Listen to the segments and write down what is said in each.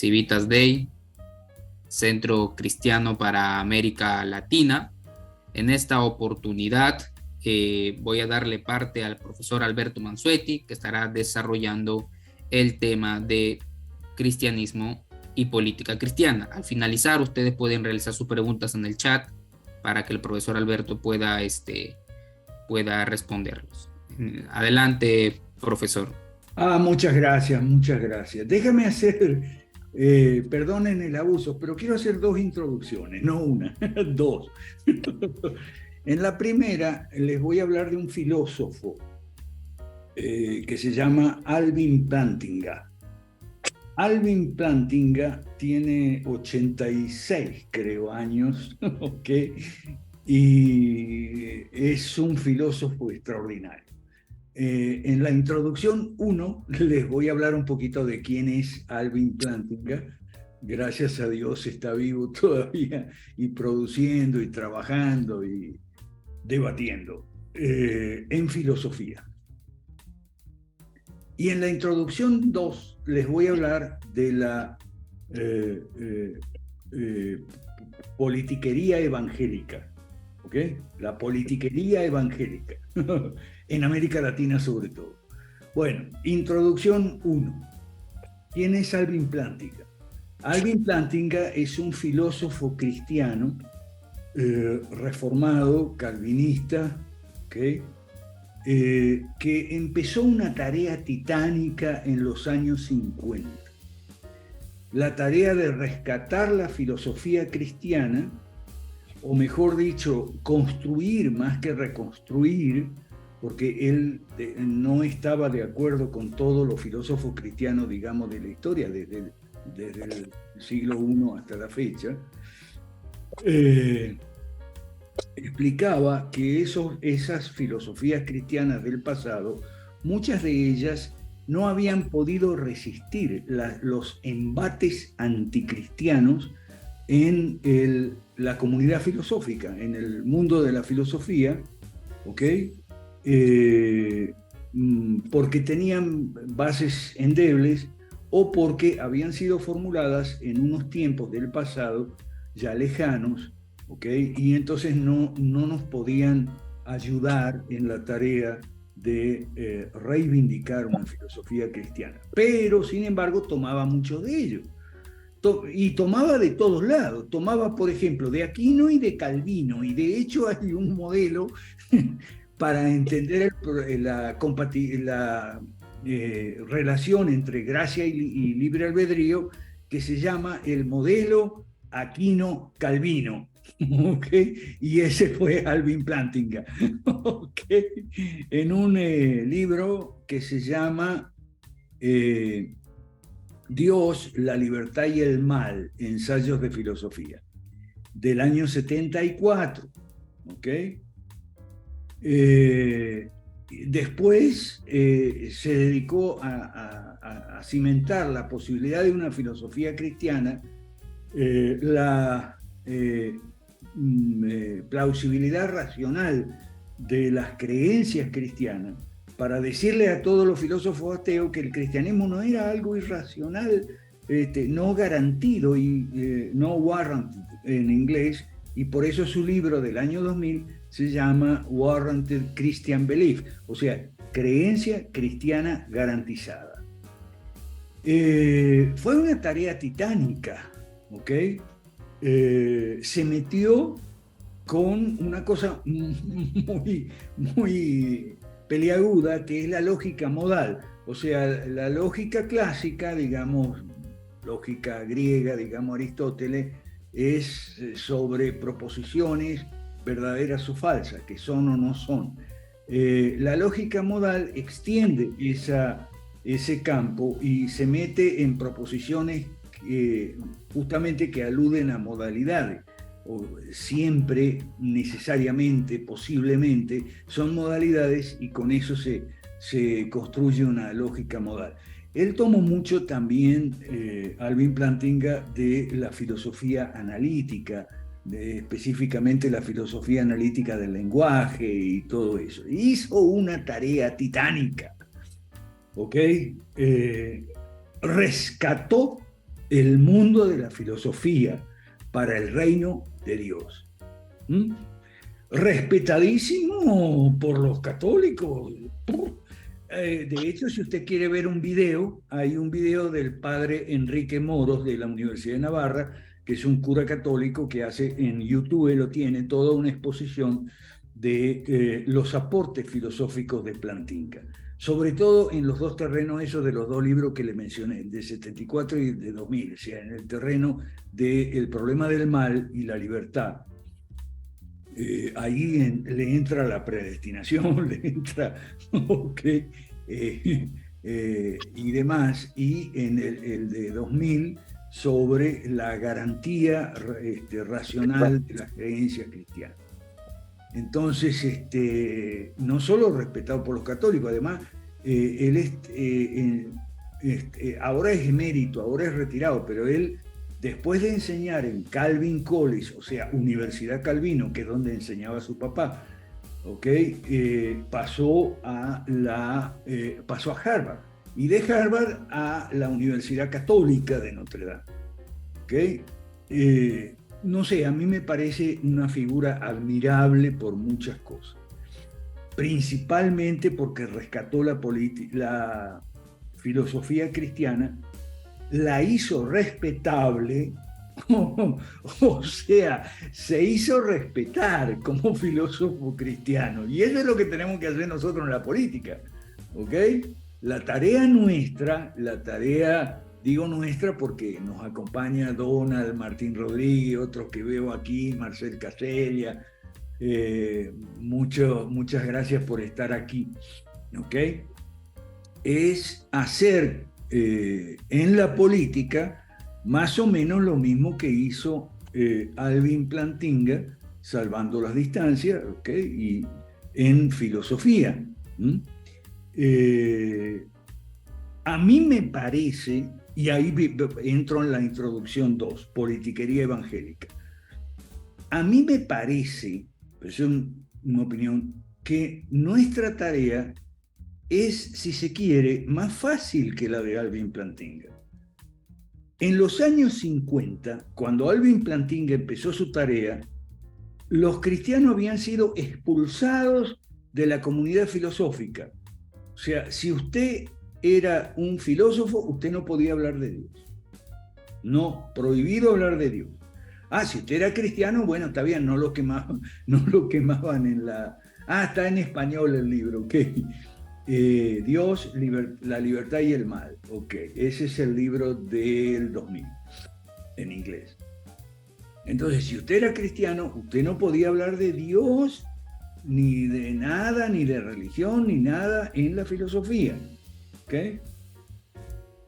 Civitas Day, Centro Cristiano para América Latina. En esta oportunidad voy a darle parte al profesor Alberto Mansueti, que estará desarrollando el tema de cristianismo y política cristiana. Al finalizar, ustedes pueden realizar sus preguntas en el chat para que el profesor Alberto pueda responderlos. Adelante, profesor. Muchas gracias, muchas gracias. Déjame hacer, perdonen el abuso, pero quiero hacer dos introducciones, no una, dos. En la primera les voy a hablar de un filósofo que se llama Alvin Plantinga. Alvin Plantinga tiene 86, creo, años, ¿ok? Y es un filósofo extraordinario. En la introducción 1 les voy a hablar un poquito de quién es Alvin Plantinga. Gracias a Dios está vivo todavía y produciendo y trabajando y debatiendo en filosofía. Y en la introducción 2 les voy a hablar de la politiquería evangélica. ¿Ok? La politiquería evangélica, en América Latina sobre todo. Bueno, introducción 1. ¿Quién es Alvin Plantinga? Alvin Plantinga es un filósofo cristiano reformado, calvinista, ¿okay? Que empezó una tarea titánica en los años 50. La tarea de rescatar la filosofía cristiana, o mejor dicho, construir más que reconstruir, porque él no estaba de acuerdo con todos los filósofos cristianos, digamos, de la historia, desde el siglo I hasta la fecha, explicaba que esas filosofías cristianas del pasado, muchas de ellas no habían podido resistir los embates anticristianos en la comunidad filosófica, en el mundo de la filosofía, ¿ok? Porque tenían bases endebles o porque habían sido formuladas en unos tiempos del pasado ya lejanos, ¿ok? Y entonces no nos podían ayudar en la tarea de reivindicar una filosofía cristiana. Pero, sin embargo, tomaba mucho de ello. Y tomaba de todos lados, tomaba por ejemplo de Aquino y de Calvino, y de hecho hay un modelo para entender la relación entre gracia y libre albedrío que se llama el modelo Aquino-Calvino. ¿Okay? Y ese fue Alvin Plantinga. ¿Okay? En un libro que se llama Dios, la libertad y el mal, ensayos de filosofía, del año 74, ¿ok? Después se dedicó a cimentar la posibilidad de una filosofía cristiana, la plausibilidad racional de las creencias cristianas, para decirle a todos los filósofos ateos que el cristianismo no era algo irracional, no garantido y no warranted en inglés, y por eso su libro del año 2000 se llama Warranted Christian Belief, o sea, creencia cristiana garantizada. Fue una tarea titánica, ¿ok? Se metió con una cosa muy peliaguda, que es la lógica modal, o sea, la lógica clásica, digamos, lógica griega, digamos, Aristóteles, es sobre proposiciones verdaderas o falsas, que son o no son. La lógica modal extiende ese campo y se mete en proposiciones justamente que aluden a modalidades, o siempre, necesariamente, posiblemente, son modalidades, y con eso se construye una lógica modal. Él tomó mucho también, Alvin Plantinga, de la filosofía analítica, específicamente la filosofía analítica del lenguaje y todo eso. Hizo una tarea titánica, ¿ok? Rescató el mundo de la filosofía para el reino de Dios. ¿Mm? Respetadísimo por los católicos. De hecho, si usted quiere ver un video, hay un video del padre Enrique Moros de la Universidad de Navarra, que es un cura católico que hace en YouTube, lo tiene, toda una exposición de los aportes filosóficos de Plantinga, sobre todo en los dos terrenos esos de los dos libros que le mencioné, de 74 y de 2000, o sea, en el terreno del problema del mal y la libertad. Ahí le entra la predestinación, le entra, okay, y demás, y en el de 2000 sobre la garantía racional de las creencias cristianas. Entonces, no solo respetado por los católicos, además, él ahora es emérito, ahora es retirado, pero él, después de enseñar en Calvin College, o sea, Universidad Calvino, que es donde enseñaba su papá, pasó a Harvard, y de Harvard a la Universidad Católica de Notre Dame. No sé, a mí me parece una figura admirable por muchas cosas, principalmente porque rescató la filosofía cristiana, la hizo respetable, o sea, se hizo respetar como filósofo cristiano, y eso es lo que tenemos que hacer nosotros en la política, ¿ok? La tarea nuestra, digo nuestra porque nos acompaña Donald, Martín Rodríguez, otros que veo aquí, Marcel Casella, muchas gracias por estar aquí, ¿ok? Es hacer en la política más o menos lo mismo que hizo Alvin Plantinga, salvando las distancias, ¿ok? Y en filosofía. A mí me parece, y ahí entro en la introducción 2, politiquería evangélica. A mí me parece, pues es una opinión, que nuestra tarea es, si se quiere, más fácil que la de Alvin Plantinga. En los años 50, cuando Alvin Plantinga empezó su tarea, los cristianos habían sido expulsados de la comunidad filosófica. O sea, si usted era un filósofo, usted no podía hablar de Dios. No, prohibido hablar de Dios. Si usted era cristiano, bueno, está bien, no lo quemaban en la... está en español el libro, ok. Dios, la libertad y el mal, ok. Ese es el libro del 2000, en inglés. Entonces, si usted era cristiano, usted no podía hablar de Dios, ni de nada, ni de religión, ni nada en la filosofía. ¿Okay?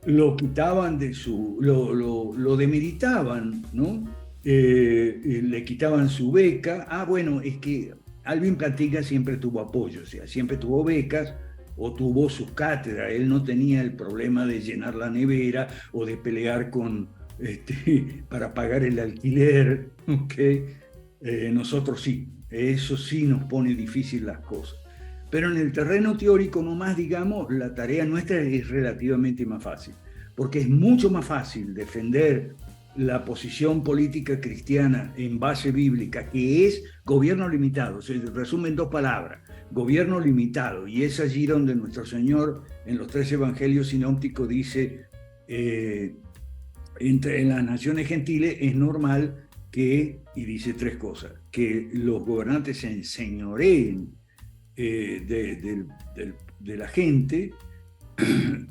Lo quitaban lo demeritaban, ¿no? Le quitaban su beca. Bueno, es que Alvin Plantinga siempre tuvo apoyo, o sea, siempre tuvo becas o tuvo sus cátedras. Él no tenía el problema de llenar la nevera o de pelear para pagar el alquiler, ¿okay? Nosotros sí, eso sí nos pone difícil las cosas. Pero en el terreno teórico nomás, digamos, la tarea nuestra es relativamente más fácil, porque es mucho más fácil defender la posición política cristiana en base bíblica, que es gobierno limitado. Se resume en 2 palabras, gobierno limitado, y es allí donde nuestro Señor en los 3 evangelios sinópticos dice, entre las naciones gentiles es normal que, y dice 3 cosas, que los gobernantes se enseñoreen de la gente,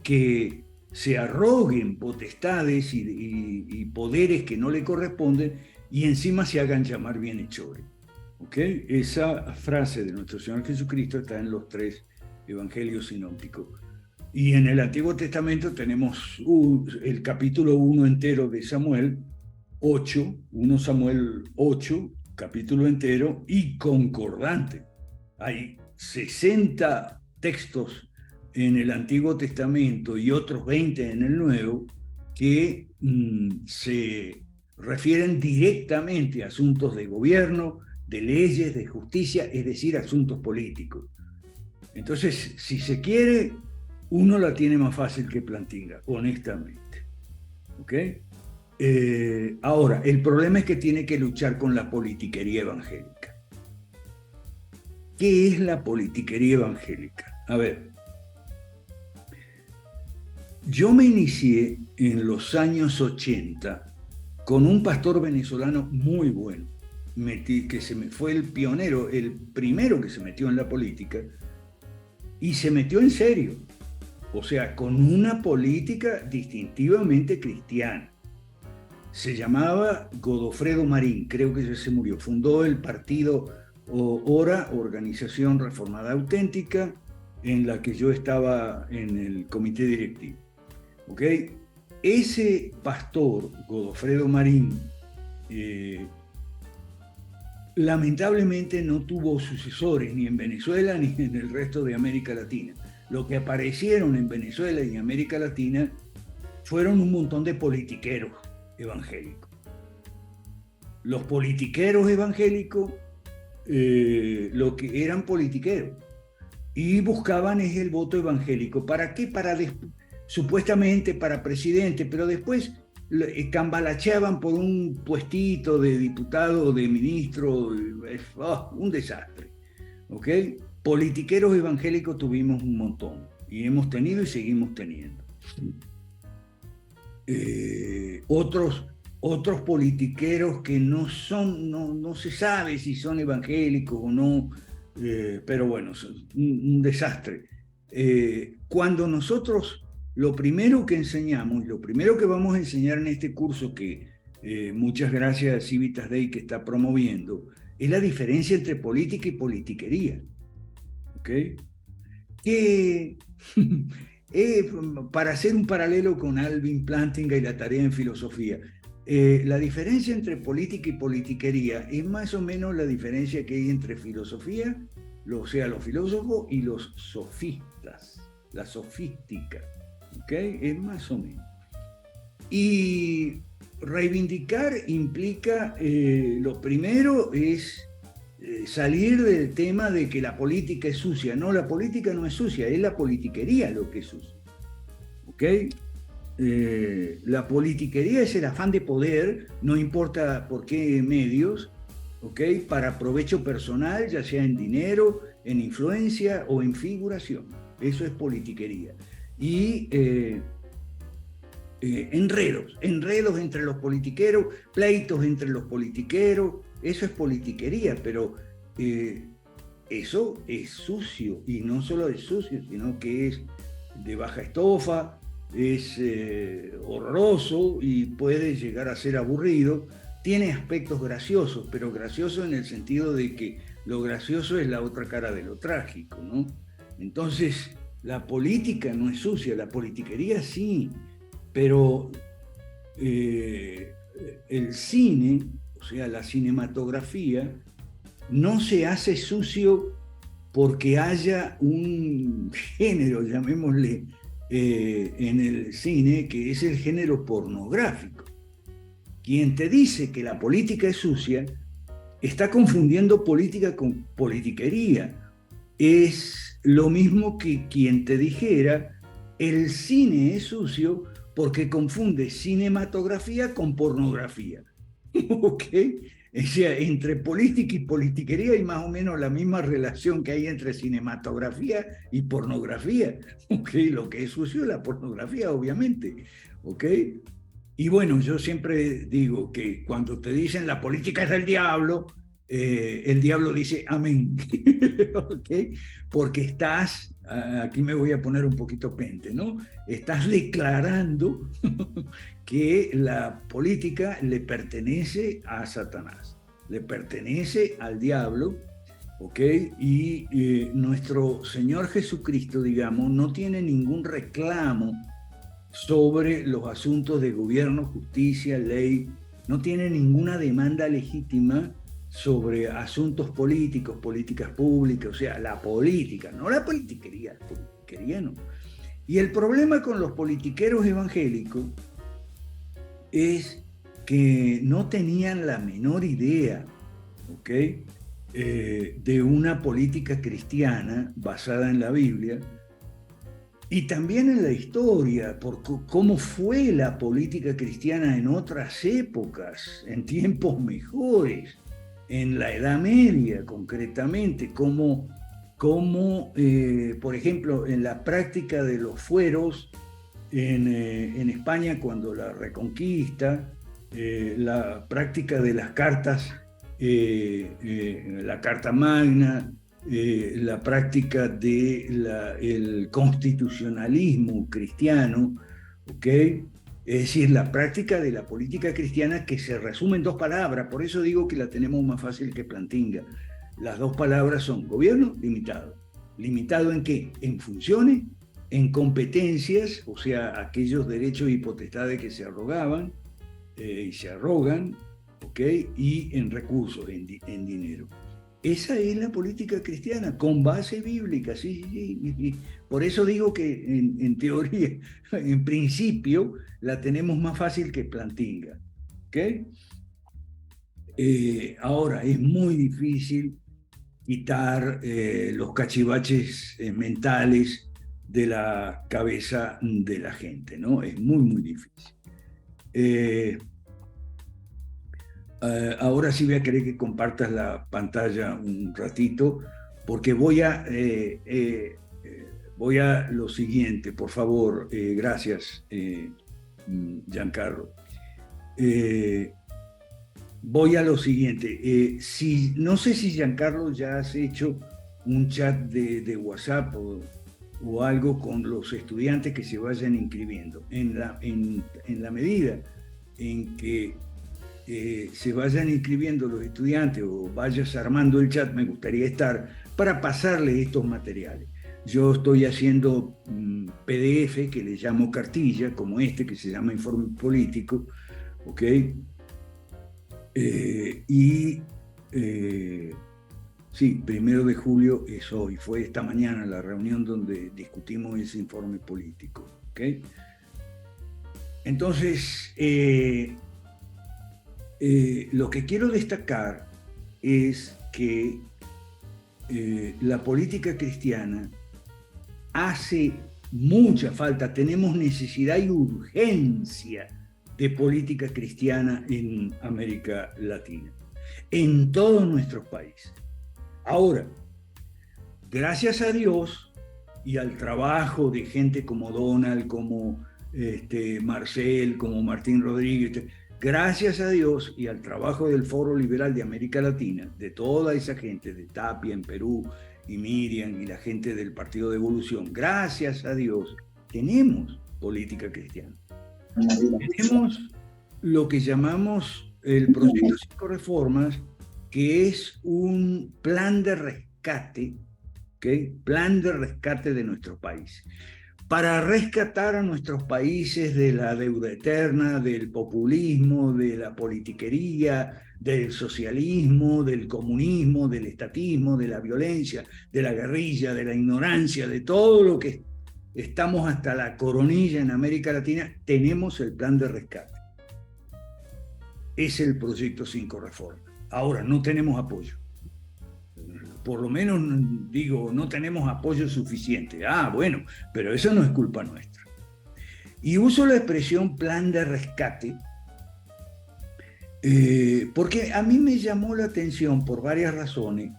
que se arroguen potestades y poderes que no le corresponden y encima se hagan llamar bienhechores. ¿Okay? Esa frase de nuestro Señor Jesucristo está en los 3 evangelios sinópticos. Y en el Antiguo Testamento tenemos el capítulo 1 entero de Samuel 8, 1 Samuel 8, capítulo entero y concordante. Hay 60 textos en el Antiguo Testamento y otros 20 en el Nuevo que se refieren directamente a asuntos de gobierno, de leyes, de justicia, es decir, asuntos políticos. Entonces, si se quiere, uno la tiene más fácil que Plantinga, honestamente. ¿Ok? Ahora, el problema es que tiene que luchar con la politiquería evangélica. ¿Qué es la politiquería evangélica? A ver, yo me inicié en los años 80 con un pastor venezolano muy bueno, fue el pionero, el primero que se metió en la política, y se metió en serio, o sea, con una política distintivamente cristiana. Se llamaba Godofredo Marín, creo que ya se murió. Fundó el partido ORA, Organización Reformada Auténtica, en la que yo estaba en el comité directivo. ¿Ok? Ese pastor, Godofredo Marín, lamentablemente no tuvo sucesores ni en Venezuela ni en el resto de América Latina. Lo que aparecieron en Venezuela y en América Latina fueron un montón de politiqueros evangélicos. Los politiqueros evangélicos, lo que eran politiqueros, y buscaban es el voto evangélico. ¿Para qué? Supuestamente para presidente, pero después cambalacheaban por un puestito de diputado o de ministro, un desastre. ¿Ok? Politiqueros evangélicos tuvimos un montón, y hemos tenido y seguimos teniendo. Otros politiqueros que no se sabe si son evangélicos o no, pero bueno, un desastre. Cuando nosotros lo primero que enseñamos, lo primero que vamos a enseñar en este curso que muchas gracias a Civitas Day que está promoviendo, es la diferencia entre política y politiquería. ¿Ok? Que para hacer un paralelo con Alvin Plantinga y la tarea en filosofía, la diferencia entre política y politiquería es más o menos la diferencia que hay entre filosofía, o sea, los filósofos y los sofistas, la sofística, ¿ok? Es más o menos. Y reivindicar implica, lo primero es salir del tema de que la política es sucia. No, la política no es sucia, es la politiquería lo que es sucia. ¿Ok? La politiquería es el afán de poder, no importa por qué medios, ¿ok? Para provecho personal, ya sea en dinero, en influencia o en figuración. Eso es politiquería. Y enredos entre los politiqueros, pleitos entre los politiqueros, eso es politiquería, pero eso es sucio, y no solo es sucio, sino que es de baja estofa, es horroroso y puede llegar a ser aburrido. Tiene aspectos graciosos, pero gracioso en el sentido de que lo gracioso es la otra cara de lo trágico, ¿no? Entonces, la política no es sucia, la politiquería sí, pero el cine, o sea, la cinematografía, no se hace sucio porque haya un género, llamémosle, en el cine, que es el género pornográfico. Quien te dice que la política es sucia está confundiendo política con politiquería. Es lo mismo que quien te dijera el cine es sucio porque confunde cinematografía con pornografía. ¿Ok? O sea, entre política y politiquería hay más o menos la misma relación que hay entre cinematografía y pornografía. ¿Ok? Lo que es sucio es la pornografía, obviamente. ¿Ok? Y bueno, yo siempre digo que cuando te dicen la política es del diablo, el diablo dice amén. ¿Ok? Porque estás, aquí me voy a poner un poquito pente, ¿no? Estás declarando que la política le pertenece a Satanás, le pertenece al diablo, ¿ok? Y nuestro Señor Jesucristo, digamos, no tiene ningún reclamo sobre los asuntos de gobierno, justicia, ley, no tiene ninguna demanda legítima sobre asuntos políticos, políticas públicas, o sea, la política, no la politiquería no. Y el problema con los politiqueros evangélicos es que no tenían la menor idea, ¿ok? De una política cristiana basada en la Biblia, Y también en la historia, por cómo fue la política cristiana en otras épocas, en tiempos mejores, en la Edad Media concretamente, por ejemplo, en la práctica de los fueros en España cuando la Reconquista, la práctica de las cartas, la Carta Magna, la práctica del constitucionalismo cristiano, ¿ok? Es decir, la práctica de la política cristiana que se resume en dos palabras, por eso digo que la tenemos más fácil que Plantinga. Las dos palabras son gobierno limitado. ¿Limitado en qué? En funciones, en competencias, o sea, aquellos derechos y potestades que se arrogaban y se arrogan, ¿ok? Y en recursos, en dinero. Esa es la política cristiana, con base bíblica, sí, sí, sí. Por eso digo que en teoría, en principio, la tenemos más fácil que Plantinga, ¿ok? Ahora, es muy difícil quitar los cachivaches mentales de la cabeza de la gente, ¿no? Es muy, muy difícil. Ahora sí voy a querer que compartas la pantalla un ratito, porque voy a lo siguiente, por favor. Gracias, Giancarlo. Voy a lo siguiente. No sé si, Giancarlo, ya has hecho un chat de WhatsApp o algo con los estudiantes que se vayan inscribiendo. En la medida en que se vayan inscribiendo los estudiantes o vayas armando el chat, me gustaría estar para pasarles estos materiales. Yo estoy haciendo PDF que le llamo cartilla, como este que se llama Informe Político, ¿ok? Sí, 1 de julio es hoy, fue esta mañana la reunión donde discutimos ese informe político, ¿ok? Entonces, lo que quiero destacar es que la política cristiana hace mucha falta, tenemos necesidad y urgencia de política cristiana en América Latina, en todos nuestros países. Ahora, gracias a Dios y al trabajo de gente como Donald, como Marcel, como Martín Rodríguez, gracias a Dios y al trabajo del Foro Liberal de América Latina, de toda esa gente, de Tapia en Perú y Miriam y la gente del Partido de Evolución, gracias a Dios, tenemos política cristiana. Tenemos lo que llamamos el Proyecto 5 Reformas, que es un plan de rescate, ¿okay? Plan de rescate de nuestro país, para rescatar a nuestros países de la deuda eterna, del populismo, de la politiquería, del socialismo, del comunismo, del estatismo, de la violencia, de la guerrilla, de la ignorancia, de todo lo que estamos hasta la coronilla en América Latina. Tenemos el plan de rescate. Es el Proyecto 5 Reforma. Ahora, no tenemos apoyo. Por lo menos, digo, no tenemos apoyo suficiente. Bueno, pero eso no es culpa nuestra. Y uso la expresión plan de rescate porque a mí me llamó la atención por varias razones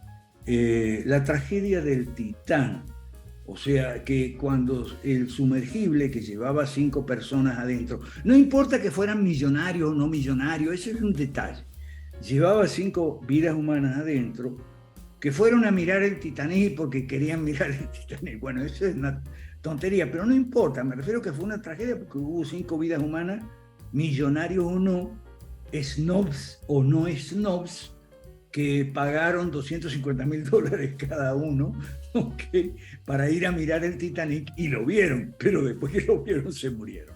la tragedia del Titán. O sea, que cuando el sumergible que llevaba 5 personas adentro, no importa que fueran millonarios o no millonarios, ese es un detalle, llevaba 5 vidas humanas adentro, que fueron a mirar el Titanic porque querían mirar el Titanic. Bueno, eso es una tontería, pero no importa, me refiero que fue una tragedia porque hubo 5 vidas humanas, millonarios o no, snobs o no snobs, que pagaron $250,000 cada uno, ¿okay? Para ir a mirar el Titanic, y lo vieron, pero después que lo vieron se murieron.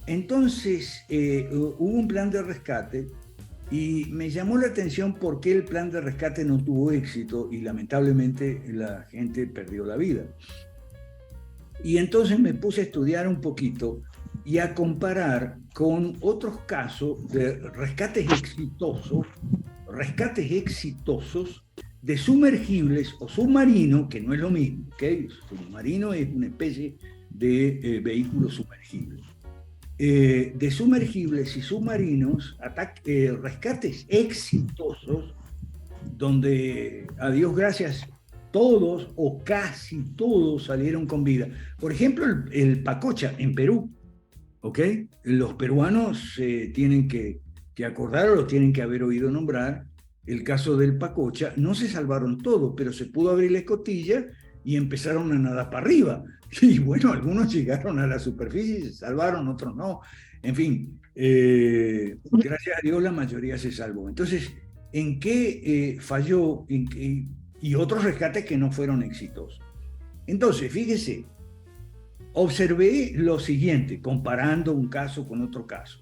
Entonces hubo un plan de rescate y me llamó la atención por qué el plan de rescate no tuvo éxito y lamentablemente la gente perdió la vida. Y entonces me puse a estudiar un poquito y a comparar con otros casos de rescates exitosos de sumergibles o submarino, que no es lo mismo, ¿ok? Submarino es una especie de vehículo sumergible. De sumergibles y submarinos, rescates exitosos, donde, a Dios gracias, todos o casi todos salieron con vida. Por ejemplo, el Pacocha en Perú, ¿ok? Los peruanos tienen que acordar o lo tienen que haber oído nombrar. El caso del Pacocha, no se salvaron todos, pero se pudo abrir la escotilla y empezaron a nadar para arriba. Y bueno, algunos llegaron a la superficie y se salvaron, otros no. En fin, gracias a Dios la mayoría se salvó. Entonces, ¿en qué falló? Y otros rescates que no fueron exitosos. Entonces, fíjese, observé lo siguiente, comparando un caso con otro caso,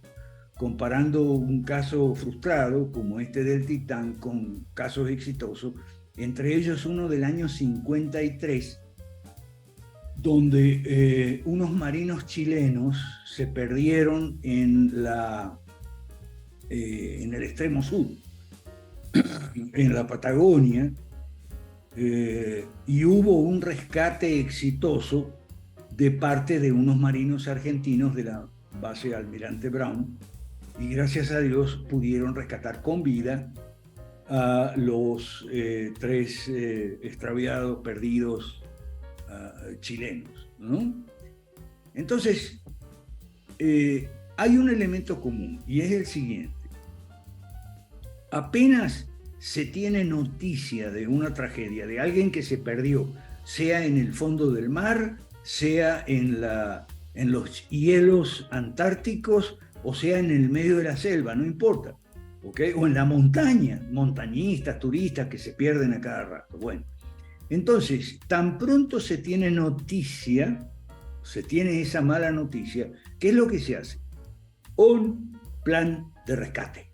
comparando un caso frustrado como este del Titán con casos exitosos, entre ellos uno del año 53, donde unos marinos chilenos se perdieron en el extremo sur, en la Patagonia, y hubo un rescate exitoso de parte de unos marinos argentinos de la base Almirante Brown, y gracias a Dios pudieron rescatar con vida a los 3 extraviados, perdidos chilenos, ¿no? Entonces, hay un elemento común y es el siguiente. Apenas se tiene noticia de una tragedia, de alguien que se perdió, sea en el fondo del mar, sea en los hielos antárticos, o sea en el medio de la selva, no importa, ¿ok? O en la montaña, montañistas, turistas que se pierden a cada rato. Bueno, entonces, tan pronto se tiene noticia, se tiene esa mala noticia, ¿qué es lo que se hace? Un plan de rescate.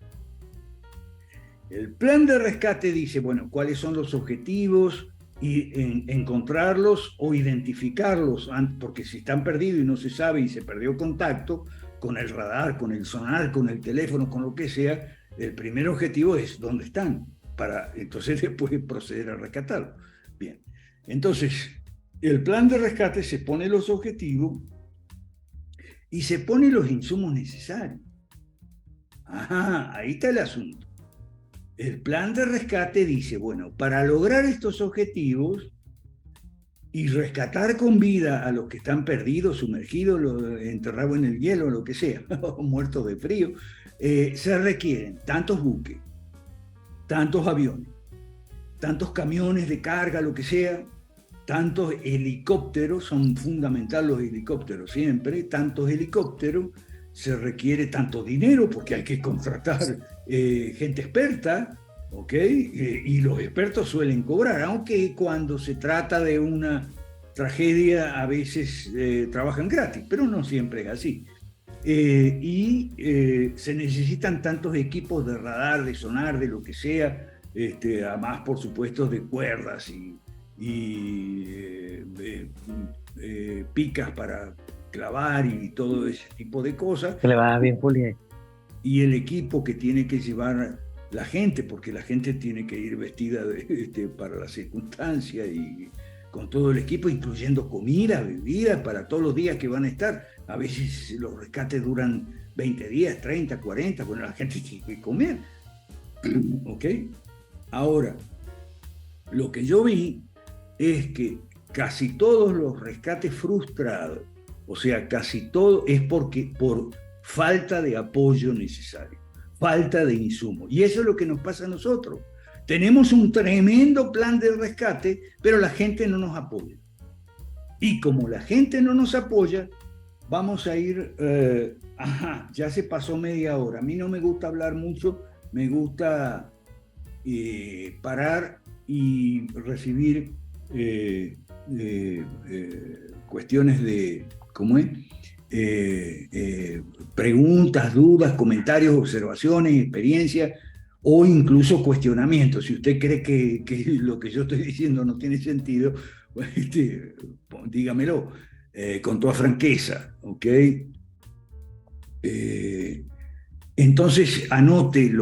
El plan de rescate dice, bueno, cuáles son los objetivos y encontrarlos o identificarlos, porque si están perdidos y no se sabe y se perdió contacto con el radar, con el sonar, con el teléfono, con lo que sea, el primer objetivo es dónde están, para entonces después proceder a rescatarlos. Bien, entonces el plan de rescate se pone los objetivos y se pone los insumos necesarios. Ajá, ahí está el asunto. El plan de rescate dice, bueno, para lograr estos objetivos y rescatar con vida a los que están perdidos, sumergidos, enterrados en el hielo, lo que sea, o muertos de frío, se requieren tantos buques, tantos aviones, tantos camiones de carga, lo que sea, tantos helicópteros, son fundamentales los helicópteros siempre, tantos helicópteros, se requiere tanto dinero porque hay que contratar gente experta, ¿ok? Y los expertos suelen cobrar, aunque cuando se trata de una tragedia a veces trabajan gratis, pero no siempre es así. Se necesitan tantos equipos de radar, de sonar, de lo que sea, además por supuesto de cuerdas y picas para clavar y todo ese tipo de cosas. Que le va bien, Juli. Y el equipo que tiene que llevar la gente, porque la gente tiene que ir vestida para la circunstancia y con todo el equipo, incluyendo comida, bebida, para todos los días que van a estar. A veces los rescates duran 20 días, 30, 40, bueno, la gente tiene que comer. ¿Ok? Ahora, lo que yo vi es que casi todos los rescates frustrados, o sea, casi todo es por falta de apoyo necesario, falta de insumo. Y eso es lo que nos pasa a nosotros. Tenemos un tremendo plan de rescate, pero la gente no nos apoya. Y como la gente no nos apoya, vamos a ir, ya se pasó media hora. A mí no me gusta hablar mucho, me gusta parar y recibir cuestiones de, ¿cómo es? Preguntas, dudas, comentarios, observaciones, experiencias o incluso cuestionamientos. Si usted cree que lo que yo estoy diciendo no tiene sentido, pues, dígamelo con toda franqueza, ¿ok? Entonces anote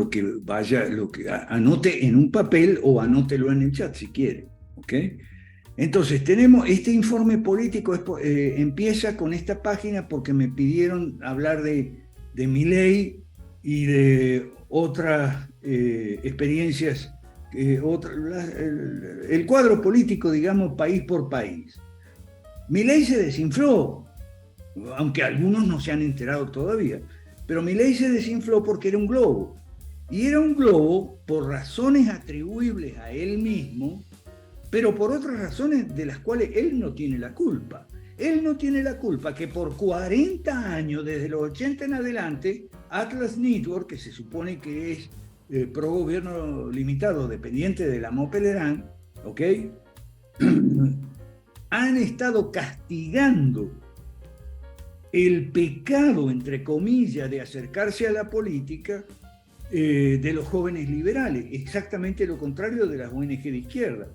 anote en un papel o anótelo en el chat si quiere, ¿ok? Entonces tenemos este informe político, empieza con esta página porque me pidieron hablar de Milei y de otras experiencias, el cuadro político, digamos, país por país. Milei se desinfló, aunque algunos no se han enterado todavía. Pero Milei se desinfló porque era un globo. Y era un globo por razones atribuibles a él mismo, pero por otras razones de las cuales él no tiene la culpa. Él no tiene la culpa que por 40 años, desde los 80 en adelante, Atlas Network, que se supone que es pro gobierno limitado, dependiente de la Mopelerán, ¿ok? Han estado castigando el pecado, entre comillas, de acercarse a la política de los jóvenes liberales, exactamente lo contrario de las ONG de izquierda.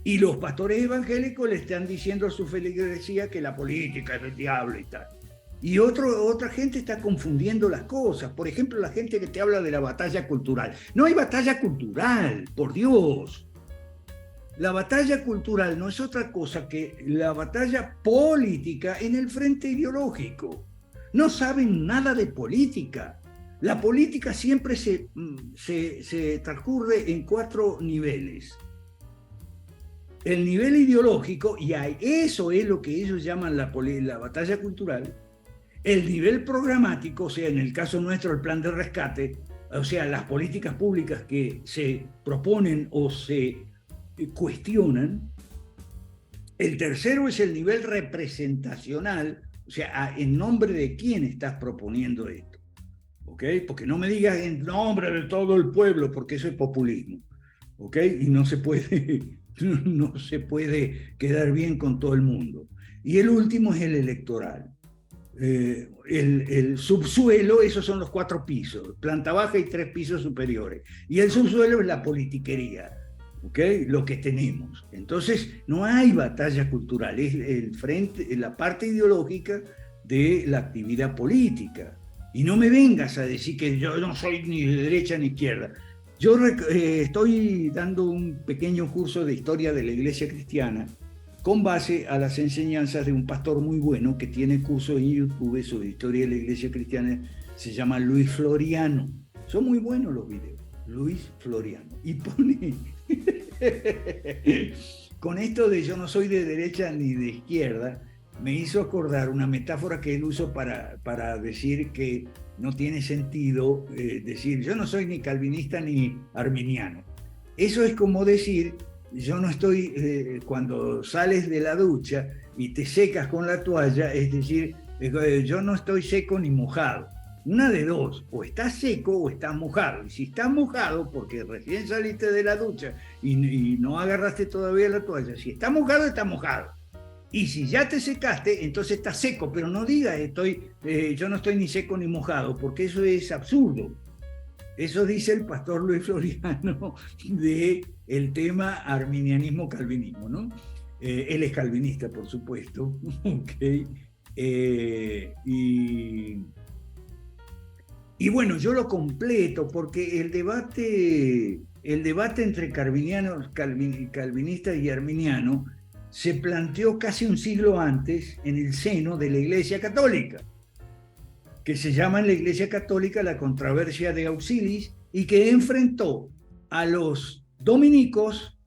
Y los pastores evangélicos le están diciendo a su feligresía que la política es el diablo y tal. Y otra gente está confundiendo las cosas. Por ejemplo, la gente que te habla de la batalla cultural. No hay batalla cultural, por Dios. La batalla cultural no es otra cosa que la batalla política en el frente ideológico. No saben nada de política. La política siempre se transcurre en 4 niveles. El nivel ideológico, y eso es lo que ellos llaman la batalla cultural. El nivel programático, o sea, en el caso nuestro, el plan de rescate, o sea, las políticas públicas que se proponen o se cuestionan. El tercero es el nivel representacional, o sea, en nombre de quién estás proponiendo esto, ¿ok? Porque no me digas en nombre de todo el pueblo, porque eso es populismo, ¿ok? Y no se puede quedar bien con todo el mundo. Y el último es el electoral. El subsuelo, esos son los 4 pisos, planta baja y 3 pisos superiores. Y el subsuelo es la politiquería. ¿Okay? Lo que tenemos. Entonces, no hay batalla cultural, es la parte ideológica de la actividad política. Y no me vengas a decir que yo no soy ni de derecha ni izquierda. Yo estoy dando un pequeño curso de historia de la Iglesia Cristiana con base a las enseñanzas de un pastor muy bueno que tiene cursos en YouTube sobre historia de la Iglesia Cristiana, se llama Luis Floriano. Son muy buenos los videos. Luis Floriano. Y pone... Con esto de yo no soy de derecha ni de izquierda, me hizo acordar una metáfora que él usó para decir que no tiene sentido decir yo no soy ni calvinista ni arminiano. Eso es como decir, yo no estoy, cuando sales de la ducha y te secas con la toalla, es decir, yo no estoy seco ni mojado. Una de dos, o estás seco o estás mojado. Y si estás mojado, porque recién saliste de la ducha y no agarraste todavía la toalla, si estás mojado, estás mojado. Y si ya te secaste, entonces estás seco, pero no digas yo no estoy ni seco ni mojado, porque eso es absurdo. Eso dice el pastor Luis Floriano del tema arminianismo-calvinismo, ¿no? Él es calvinista, por supuesto, ¿okay? Y bueno, yo lo completo porque el debate entre calvinistas y arminianos se planteó casi un siglo antes en el seno de la Iglesia Católica, que se llama en la Iglesia Católica la controversia de Auxilis y que enfrentó a los dominicos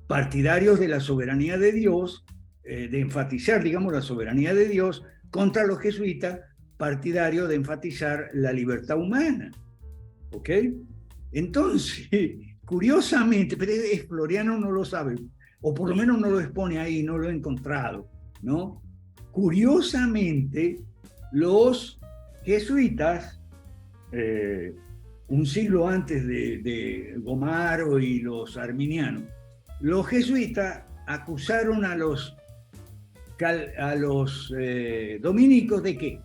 partidarios de la soberanía de Dios, de enfatizar, digamos, la soberanía de Dios, contra los jesuitas, partidario de enfatizar la libertad humana, ¿ok? Entonces, curiosamente, pero Floriano no lo sabe, o por lo menos no lo expone ahí, no lo he encontrado, ¿no? Curiosamente, los jesuitas, un siglo antes de Gomaro y los arminianos, los jesuitas acusaron a los dominicos de ¿qué?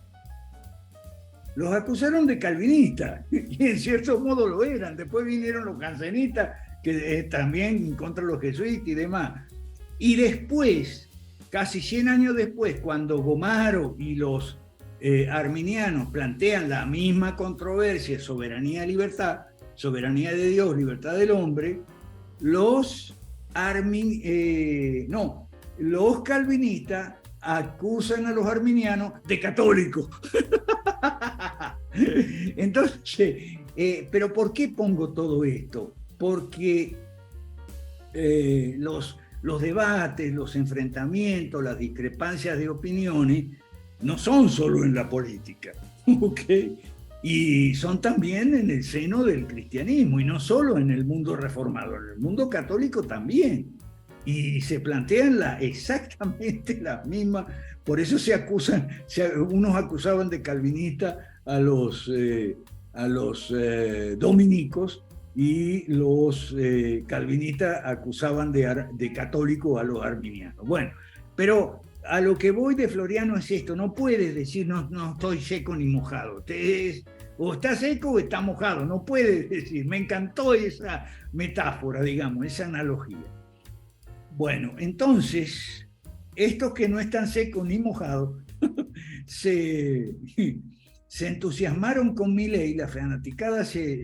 Los acusaron de calvinistas, y en cierto modo lo eran. Después vinieron los jansenistas, que también contra los jesuitas y demás. Y después, casi 100 años después, cuando Gomaro y los arminianos plantean la misma controversia, soberanía y libertad, soberanía de Dios, libertad del hombre, los calvinistas acusan a los arminianos de católicos. Entonces, pero ¿por qué pongo todo esto? Porque los debates, los enfrentamientos, las discrepancias de opiniones no son solo en la política, ¿ok? Y son también en el seno del cristianismo, y no solo en el mundo reformado, en el mundo católico también. Y se plantean exactamente las mismas, por eso unos acusaban de calvinistas a los dominicos, y los calvinistas acusaban de católicos a los arminianos. Bueno, pero a lo que voy de Floriano es esto: no puedes decir no estoy seco ni mojado. O está seco o está mojado, no puedes decir. Me encantó esa metáfora, digamos, esa analogía. Bueno, entonces, estos que no están secos ni mojados se entusiasmaron con Milei, la fanaticada se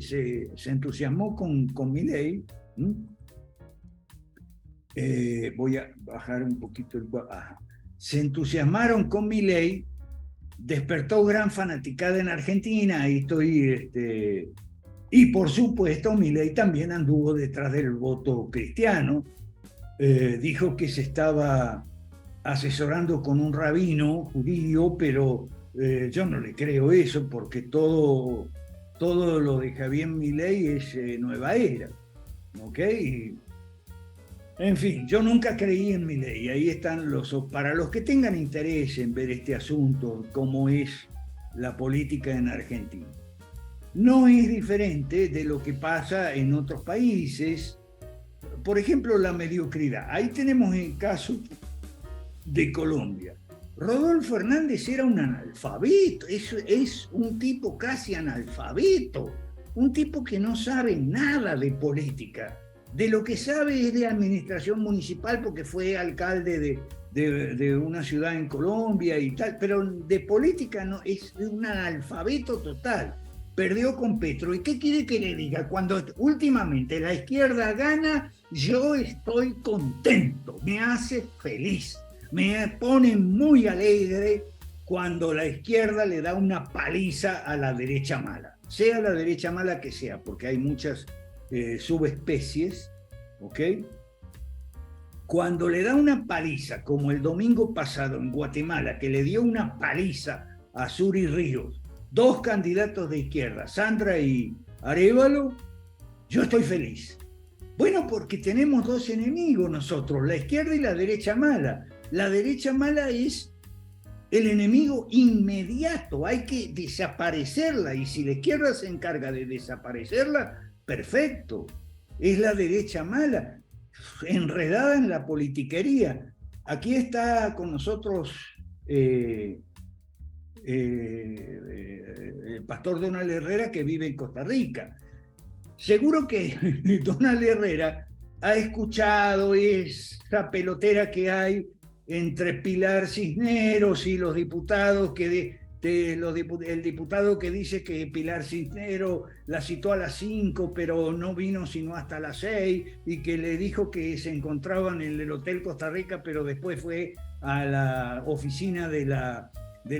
entusiasmó con Milei. Voy a bajar un poquito el... Se entusiasmaron con Milei, despertó gran fanaticada en Argentina, y por supuesto Milei también anduvo detrás del voto cristiano. Dijo que se estaba asesorando con un rabino judío, pero yo no le creo eso, porque todo lo de Javier Milei es nueva era, ¿ok? En fin, yo nunca creí en Milei. Ahí están para los que tengan interés en ver este asunto, cómo es la política en Argentina. No es diferente de lo que pasa en otros países. Por ejemplo, la mediocridad. Ahí tenemos el caso de Colombia. Rodolfo Hernández era un analfabeto, es un tipo casi analfabeto, un tipo que no sabe nada de política. De lo que sabe es de administración municipal, porque fue alcalde de una ciudad en Colombia y tal, pero de política no, es un analfabeto total. Perdió con Petro. ¿Y qué quiere que le diga? Cuando últimamente la izquierda gana, yo estoy contento, me hace feliz, me pone muy alegre cuando la izquierda le da una paliza a la derecha mala, sea la derecha mala que sea, porque hay muchas subespecies, ¿ok? Cuando le da una paliza, como el domingo pasado en Guatemala, que le dio una paliza a Suri Ríos, dos candidatos de izquierda, Sandra y Arévalo, yo estoy feliz. Bueno, porque tenemos dos enemigos nosotros, la izquierda y la derecha mala. La derecha mala es el enemigo inmediato, hay que desaparecerla, y si la izquierda se encarga de desaparecerla, perfecto. Es la derecha mala, enredada en la politiquería. Aquí está con nosotros el pastor Donald Herrera, que vive en Costa Rica. Seguro que Donald Herrera ha escuchado esa pelotera que hay entre Pilar Cisneros y los diputados el diputado que dice que Pilar Cisneros la citó a las 5, pero no vino sino hasta las 6, y que le dijo que se encontraban en el Hotel Costa Rica, pero después fue a la oficina de la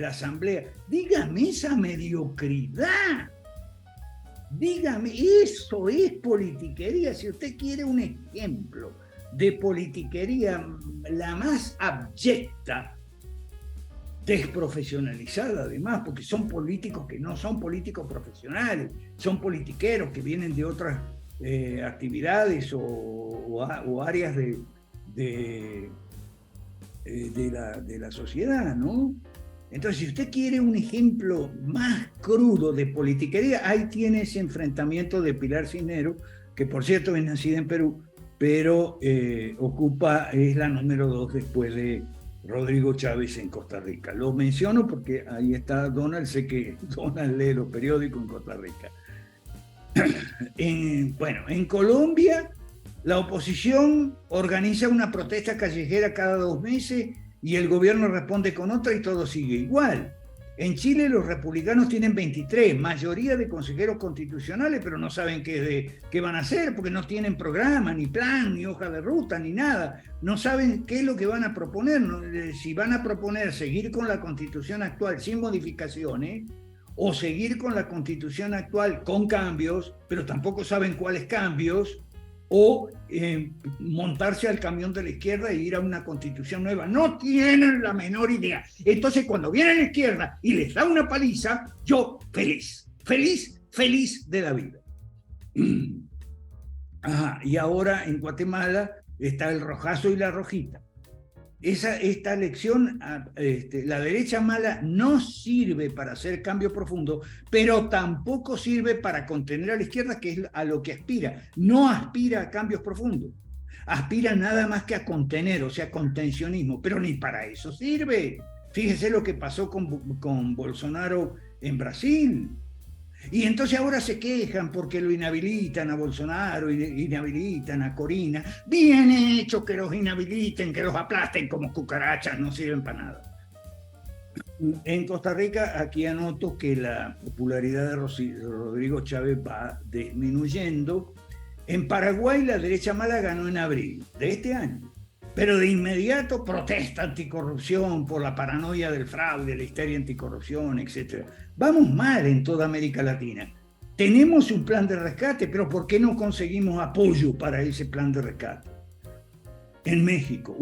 Asamblea. Dígame esa mediocridad. Dígame, eso es politiquería. Si usted quiere un ejemplo de politiquería, la más abyecta, desprofesionalizada además, porque son políticos que no son políticos profesionales, son politiqueros que vienen de otras actividades o áreas de la sociedad, ¿no? Entonces, si usted quiere un ejemplo más crudo de politiquería, ahí tiene ese enfrentamiento de Pilar Cisneros, que por cierto es nacida en Perú, pero es la número 2 después de Rodrigo Chávez en Costa Rica. Lo menciono porque ahí está Donald, sé que Donald lee los periódicos en Costa Rica. En Colombia, la oposición organiza una protesta callejera cada 2 meses y el gobierno responde con otra y todo sigue igual. En Chile los republicanos tienen 23, mayoría de consejeros constitucionales, pero no saben qué van a hacer, porque no tienen programa, ni plan, ni hoja de ruta, ni nada. No saben qué es lo que van a proponer. Si van a proponer seguir con la constitución actual sin modificaciones, o seguir con la constitución actual con cambios, pero tampoco saben cuáles cambios, o montarse al camión de la izquierda e ir a una constitución nueva. No tienen la menor idea. Entonces, cuando viene la izquierda y les da una paliza, yo feliz, feliz, feliz de la vida. Ajá, y ahora en Guatemala está el rojazo y la rojita. Esta elección, la derecha mala no sirve para hacer cambio profundo, pero tampoco sirve para contener a la izquierda, que es a lo que aspira. No aspira a cambios profundos, aspira nada más que a contener, o sea, contencionismo, pero ni para eso sirve. Fíjese lo que pasó con Bolsonaro en Brasil. Y entonces ahora se quejan porque lo inhabilitan a Bolsonaro, inhabilitan a Corina. Bien hecho que los inhabiliten, que los aplasten como cucarachas, no sirven para nada. En Costa Rica, aquí anoto que la popularidad de Rodrigo Chávez va disminuyendo. En Paraguay la derecha mala ganó en abril de este año. Pero de inmediato protesta anticorrupción por la paranoia del fraude, la histeria anticorrupción, etc. Vamos mal en toda América Latina. Tenemos un plan de rescate, pero ¿por qué no conseguimos apoyo para ese plan de rescate? En México,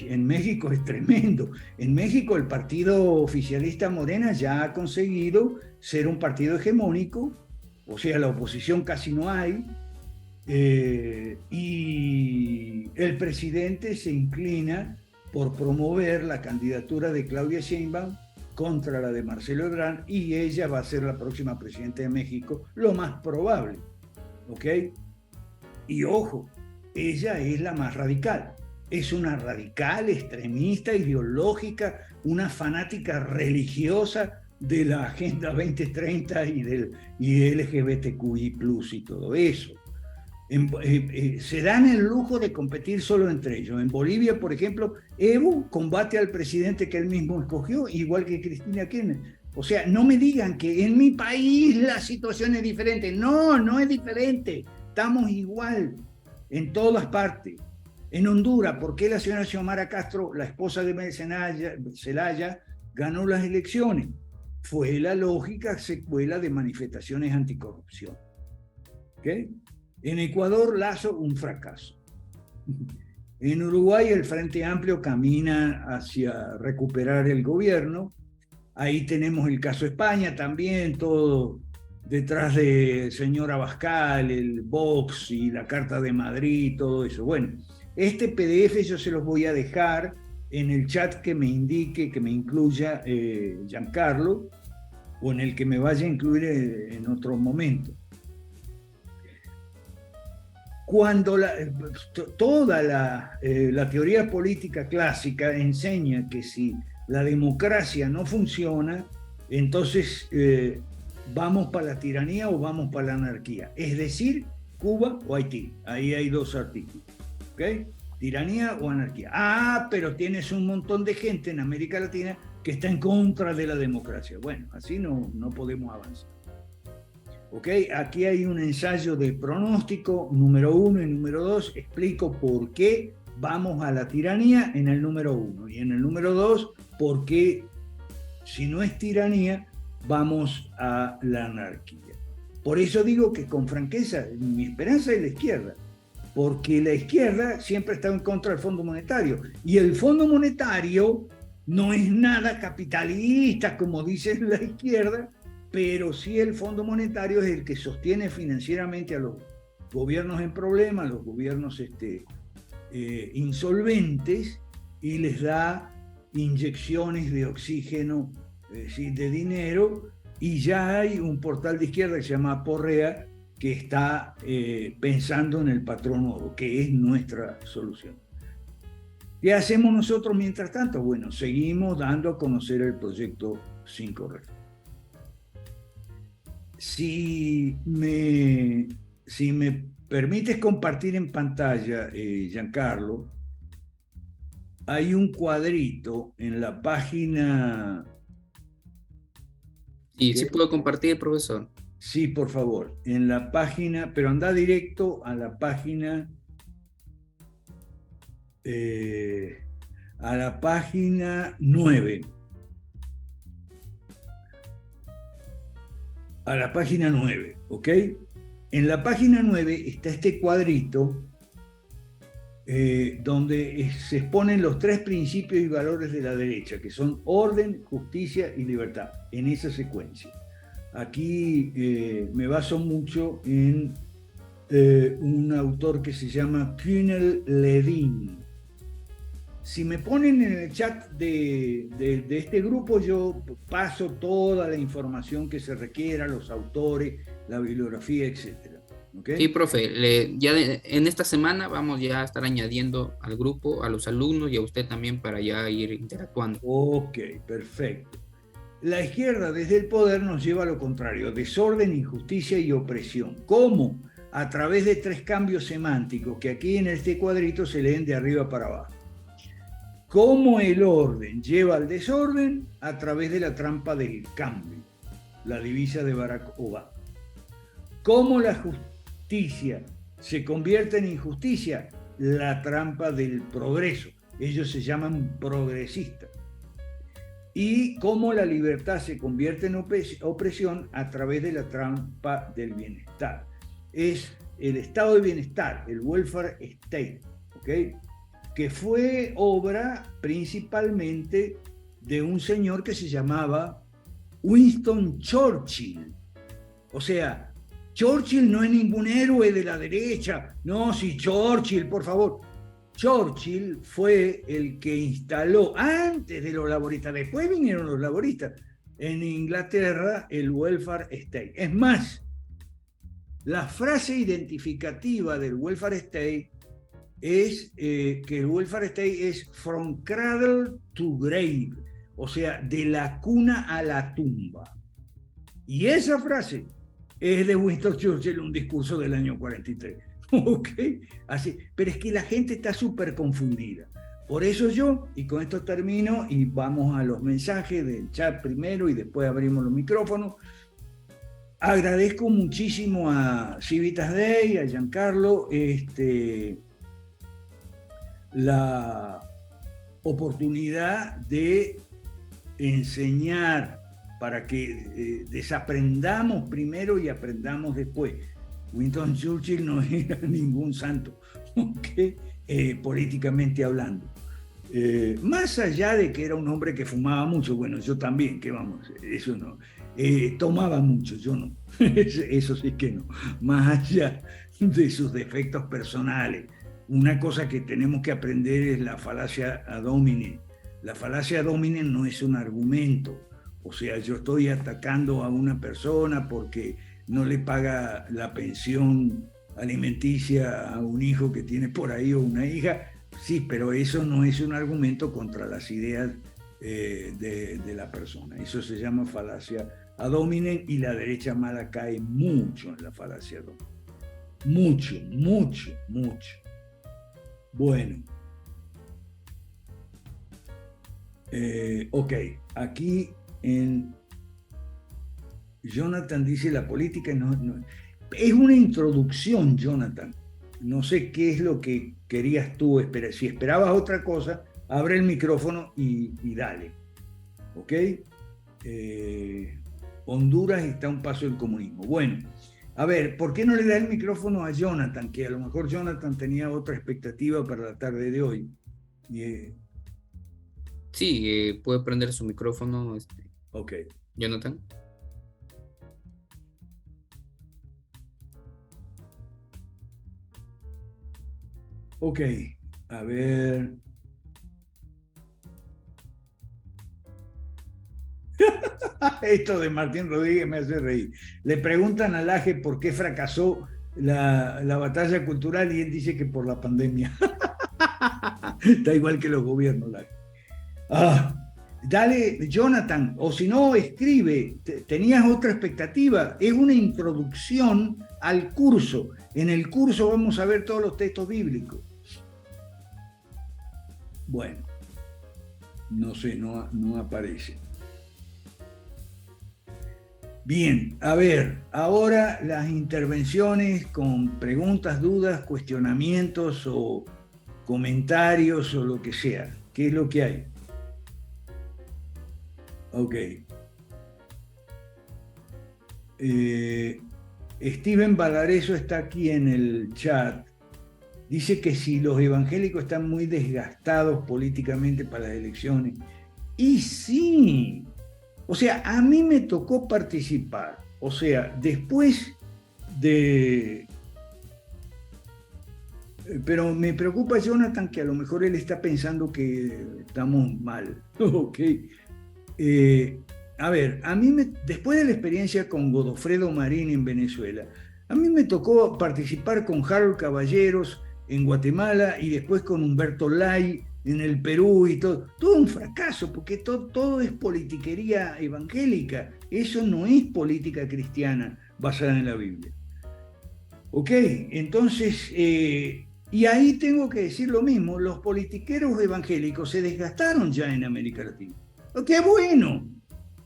en México es tremendo. En México el partido oficialista Morena ya ha conseguido ser un partido hegemónico, o sea, la oposición casi no hay. Y el presidente se inclina por promover la candidatura de Claudia Sheinbaum contra la de Marcelo Ebrard, y ella va a ser la próxima presidenta de México, lo más probable, ¿ok? Y ojo, ella es la más radical, es una radical, extremista, ideológica, una fanática religiosa de la Agenda 2030 y LGBTQI+, y todo eso. Se dan el lujo de competir solo entre ellos. En Bolivia, por ejemplo, Evo combate al presidente que él mismo escogió, igual que Cristina Kirchner. O sea, no me digan que en mi país la situación es diferente. No, no es diferente. Estamos igual en todas partes. En Honduras, ¿por qué la señora Xiomara Castro, la esposa de Mel Zelaya, ganó las elecciones? Fue la lógica secuela de manifestaciones anticorrupción. ¿Ok? En Ecuador, Lasso, un fracaso. En Uruguay, el Frente Amplio camina hacia recuperar el gobierno. Ahí tenemos el caso España también, todo detrás de señor Abascal, el Vox y la Carta de Madrid, todo eso. Bueno, este PDF yo se los voy a dejar en el chat que me indique, que me incluya Giancarlo, o en el que me vaya a incluir en otro momento. Cuando toda la teoría política clásica enseña que si la democracia no funciona, entonces vamos para la tiranía o vamos para la anarquía. Es decir, Cuba o Haití. Ahí hay dos artículos. ¿Ok? Tiranía o anarquía. Ah, pero tienes un montón de gente en América Latina que está en contra de la democracia. Bueno, así no podemos avanzar. ¿Ok? Aquí hay un ensayo de pronóstico, número 1 y número 2. Explico por qué vamos a la tiranía en el número 1. Y en el número 2, por qué, si no es tiranía, vamos a la anarquía. Por eso digo que con franqueza, mi esperanza es la izquierda. Porque la izquierda siempre ha estado en contra del Fondo Monetario. Y el Fondo Monetario no es nada capitalista, como dice la izquierda, pero sí el Fondo Monetario es el que sostiene financieramente a los gobiernos en problemas, a los gobiernos insolventes, y les da inyecciones de oxígeno, de dinero, y ya hay un portal de izquierda que se llama Porrea, que está pensando en el patrón oro, que es nuestra solución. ¿Qué hacemos nosotros mientras tanto? Bueno, seguimos dando a conocer el proyecto 5 Región. Si me permites compartir en pantalla, Giancarlo, hay un cuadrito en la página Sí, ¿Ok? sí puedo compartir, profesor. Sí, por favor, en la página, pero anda directo eh, a la página 9. A la página 9, ¿ok? En la página 9 está este cuadrito donde se exponen los tres principios y valores de la derecha, que son orden, justicia y libertad, en esa secuencia. Aquí me baso mucho en un autor que se llama Kühnel Levin. Si me ponen en el chat de este grupo, yo paso toda la información que se requiera, los autores, la bibliografía, etc. ¿Ok? Sí, profe, en esta semana vamos ya a estar añadiendo al grupo, a los alumnos y a usted también para ya ir interactuando. Ok, perfecto. La izquierda desde el poder nos lleva a lo contrario, desorden, injusticia y opresión. ¿Cómo? A través de tres cambios semánticos que aquí en este cuadrito se leen de arriba para abajo. ¿Cómo el orden lleva al desorden? A través de la trampa del cambio, la divisa de Barack Obama. ¿Cómo la justicia se convierte en injusticia? La trampa del progreso. Ellos se llaman progresistas. Y cómo la libertad se convierte en opresión a través de la trampa del bienestar. Es el estado de bienestar, el welfare state, ¿ok? Que fue obra principalmente de un señor que se llamaba Winston Churchill. O sea, Churchill no es ningún héroe de la derecha. No, sí, Churchill, por favor. Churchill fue el que instaló, antes de los laboristas, después vinieron los laboristas, en Inglaterra el welfare state. Es más, la frase identificativa del welfare state es que el welfare state es from cradle to grave, o sea, de la cuna a la tumba. Y esa frase es de Winston Churchill, un discurso del año 43. ¿Ok? Así. Pero es que la gente está súper confundida. Por eso yo, y con esto termino, y vamos a los mensajes del chat primero y después abrimos los micrófonos. Agradezco muchísimo a Civitas Day, a Giancarlo, la oportunidad de enseñar para que desaprendamos primero y aprendamos después. Winston Churchill no era ningún santo, ¿okay? Políticamente hablando. Más allá de que era un hombre que fumaba mucho, bueno, yo también, que vamos, eso no. Tomaba mucho, yo no, eso sí que no. Más allá de sus defectos personales, una cosa que tenemos que aprender es la falacia ad hominem. La falacia ad hominem no es un argumento. O sea, yo estoy atacando a una persona porque no le paga la pensión alimenticia a un hijo que tiene por ahí o una hija. Sí, pero eso no es un argumento contra las ideas de la persona. Eso se llama falacia ad hominem y la derecha mala cae mucho en la falacia ad hominem. Mucho, mucho, mucho. Bueno. Ok, aquí en Jonathan dice la política es una introducción, Jonathan. No sé qué es lo que querías tú esperar. Si esperabas otra cosa, abre el micrófono y dale. ¿Ok? Honduras está a un paso del comunismo. Bueno, a ver, ¿por qué no le das el micrófono a Jonathan? Que a lo mejor Jonathan tenía otra expectativa para la tarde de hoy. Sí, puede prender su micrófono, Ok. Jonathan. Ok, a ver. Esto de Martín Rodríguez me hace reír. Le preguntan a Laje por qué fracasó la batalla cultural y él dice que por la pandemia. Está igual que los gobiernos, Laje. Dale, Jonathan, o si no, escribe. Tenías otra expectativa. Es una introducción al curso. En el curso vamos a ver todos los textos bíblicos. Bueno, no sé, no aparece. Bien, a ver, ahora las intervenciones con preguntas, dudas, cuestionamientos o comentarios o lo que sea. ¿Qué es lo que hay? Ok. Steven Valareso está aquí en el chat. Dice que si los evangélicos están muy desgastados políticamente para las elecciones. Y sí, o sea, a mí me tocó participar. O sea, después de... Pero me preocupa Jonathan que a lo mejor él está pensando que estamos mal. Ok. A ver, después de la experiencia con Godofredo Marín en Venezuela, a mí me tocó participar con Harold Caballeros en Guatemala y después con Humberto Lay en el Perú y todo. Todo un fracaso, porque todo es politiquería evangélica. Eso no es política cristiana basada en la Biblia. Ok, entonces, y ahí tengo que decir lo mismo, los politiqueros evangélicos se desgastaron ya en América Latina. ¡Qué bueno!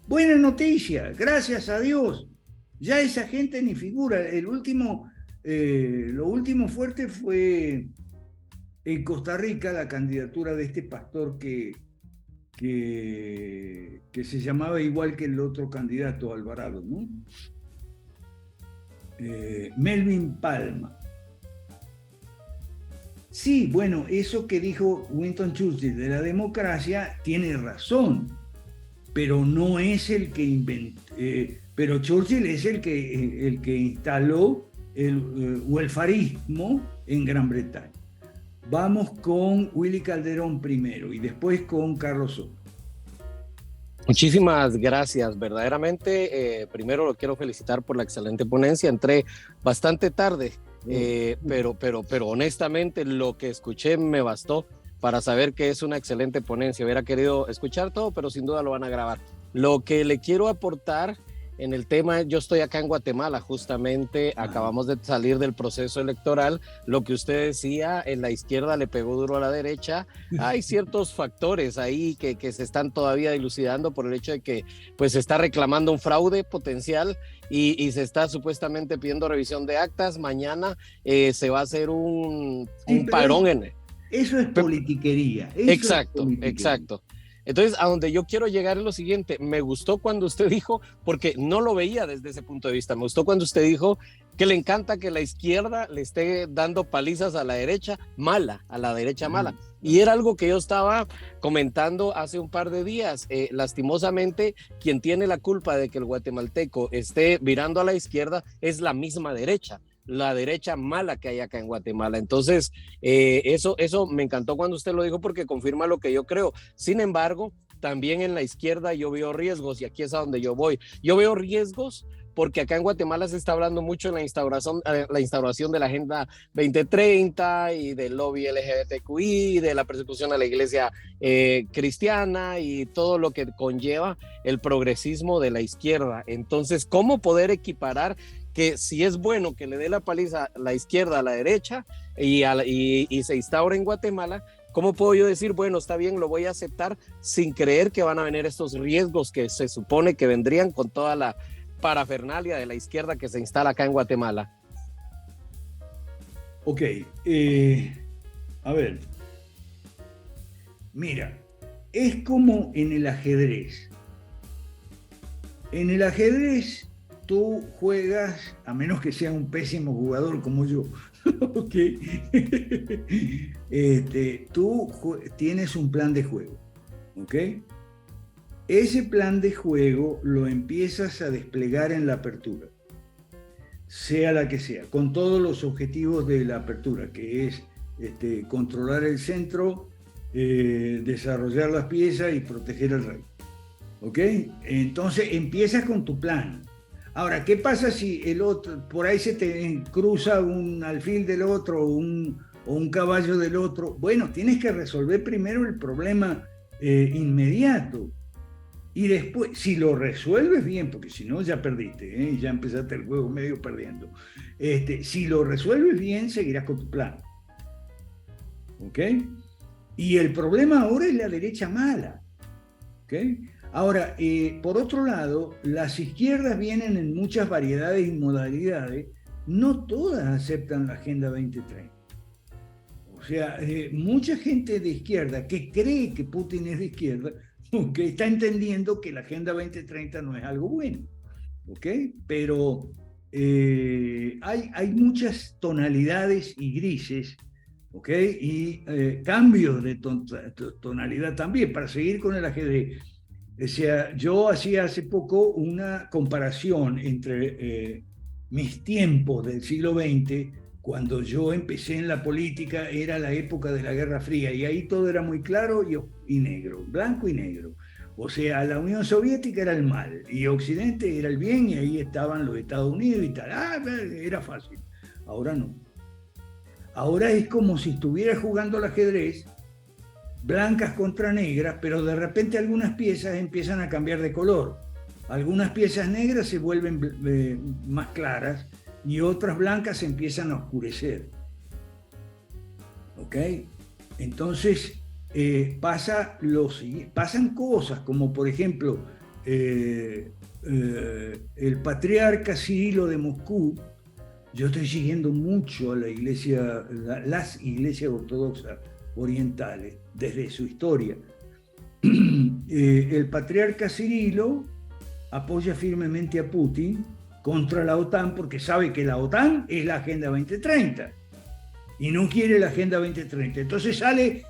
Buena noticia, gracias a Dios. Ya esa gente ni figura. Lo último fuerte fue en Costa Rica la candidatura de este pastor que se llamaba igual que el otro candidato, Alvarado, ¿no? Melvin Palma. Sí, bueno, eso que dijo Winston Churchill de la democracia tiene razón, pero no es el que inventó, pero Churchill es el que instaló el welfarismo en Gran Bretaña. Vamos con Willy Calderón primero y después con Carlos Soto. Muchísimas gracias, verdaderamente. Primero lo quiero felicitar por la excelente ponencia. Entré bastante tarde, pero honestamente lo que escuché me bastó para saber que es una excelente ponencia. Hubiera querido escuchar todo, pero sin duda lo van a grabar. Lo que le quiero aportar en el tema, yo estoy acá en Guatemala, justamente acabamos de salir del proceso electoral. Lo que usted decía, en la izquierda le pegó duro a la derecha. Hay ciertos factores ahí que se están todavía dilucidando por el hecho de que pues se está reclamando un fraude potencial y se está supuestamente pidiendo revisión de actas. Mañana se va a hacer un parón en... Eso es politiquería. Exacto. Entonces, a donde yo quiero llegar es lo siguiente. Me gustó cuando usted dijo, porque no lo veía desde ese punto de vista, me gustó cuando usted dijo que le encanta que la izquierda le esté dando palizas a la derecha mala. Y era algo que yo estaba comentando hace un par de días. Lastimosamente, quien tiene la culpa de que el guatemalteco esté virando a la izquierda es la misma derecha, la derecha mala que hay acá en Guatemala. Entonces, eso me encantó cuando usted lo dijo porque confirma lo que yo creo. Sin embargo, también en la izquierda yo veo riesgos y aquí es a donde yo voy. Yo veo riesgos porque acá en Guatemala se está hablando mucho en la instauración de la Agenda 2030 y del lobby LGBTQI, de la persecución a la iglesia cristiana y todo lo que conlleva el progresismo de la izquierda. Entonces, ¿cómo poder equiparar que si es bueno que le dé la paliza la izquierda a la derecha y se instaura en Guatemala? ¿Cómo puedo yo decir, bueno, está bien, lo voy a aceptar sin creer que van a venir estos riesgos que se supone que vendrían con toda la parafernalia de la izquierda que se instala acá en Guatemala? Ok, a ver, mira, es como en el ajedrez. En el ajedrez tú juegas, a menos que seas un pésimo jugador como yo, ok, tú tienes un plan de juego, ok. Ese plan de juego lo empiezas a desplegar en la apertura, sea la que sea, con todos los objetivos de la apertura, que es controlar el centro, desarrollar las piezas y proteger al rey. ¿Ok? Entonces empiezas con tu plan. Ahora, ¿qué pasa si el otro, por ahí se te cruza un alfil del otro o un caballo del otro? Bueno, tienes que resolver primero el problema inmediato. Y después, si lo resuelves bien, porque si no ya perdiste, ya empezaste el juego medio perdiendo. Si lo resuelves bien, seguirás con tu plan. ¿Ok? Y el problema ahora es la derecha mala. ¿Ok? Ahora, por otro lado, las izquierdas vienen en muchas variedades y modalidades, no todas aceptan la Agenda 2030. O sea, mucha gente de izquierda que cree que Putin es de izquierda, que está entendiendo que la Agenda 2030 no es algo bueno, ¿ok? Pero hay muchas tonalidades y grises, ¿ok? Y cambios de tonalidad también, para seguir con el ajedrez. O sea, yo hacía hace poco una comparación entre mis tiempos del siglo XX, cuando yo empecé en la política, era la época de la Guerra Fría, y ahí todo era muy claro y negro, blanco y negro. O sea, la Unión Soviética era el mal, y Occidente era el bien, y ahí estaban los Estados Unidos y tal. Era fácil. Ahora no. Ahora es como si estuviera jugando al ajedrez, blancas contra negras, pero de repente algunas piezas empiezan a cambiar de color. Algunas piezas negras se vuelven más claras y otras blancas se empiezan a oscurecer. ¿Ok? Entonces pasan cosas como, por ejemplo, el patriarca Cirilo de Moscú. Yo estoy siguiendo mucho a las iglesias ortodoxas orientales desde su historia. El patriarca Cirilo apoya firmemente a Putin contra la OTAN porque sabe que la OTAN es la Agenda 2030 y no quiere la Agenda 2030. Entonces sale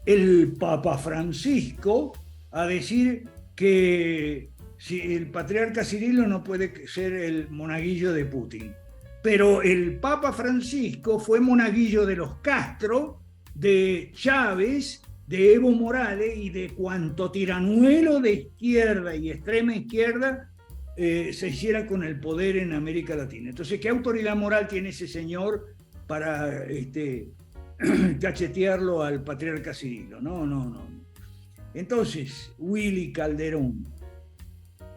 el Papa Francisco a decir que si el patriarca Cirilo no puede ser el monaguillo de Putin. Pero el Papa Francisco fue monaguillo de los Castro, de Chávez, de Evo Morales y de cuanto tiranuelo de izquierda y extrema izquierda se hiciera con el poder en América Latina. Entonces, ¿qué autoridad moral tiene ese señor para cachetearlo al patriarca Cirilo? No. Entonces, Willy Calderón,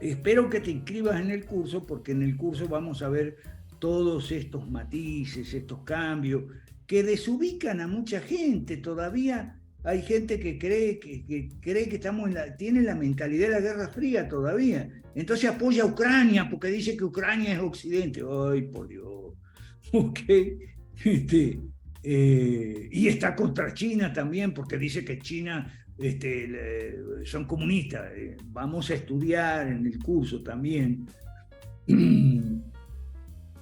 espero que te inscribas en el curso, porque en el curso vamos a ver todos estos matices, estos cambios, que desubican a mucha gente. Todavía hay gente que cree que tiene la mentalidad de la Guerra Fría todavía. Entonces apoya a Ucrania porque dice que Ucrania es Occidente. ¡Ay, por Dios! Ok. Y está contra China también porque dice que China son comunistas. Vamos a estudiar en el curso también.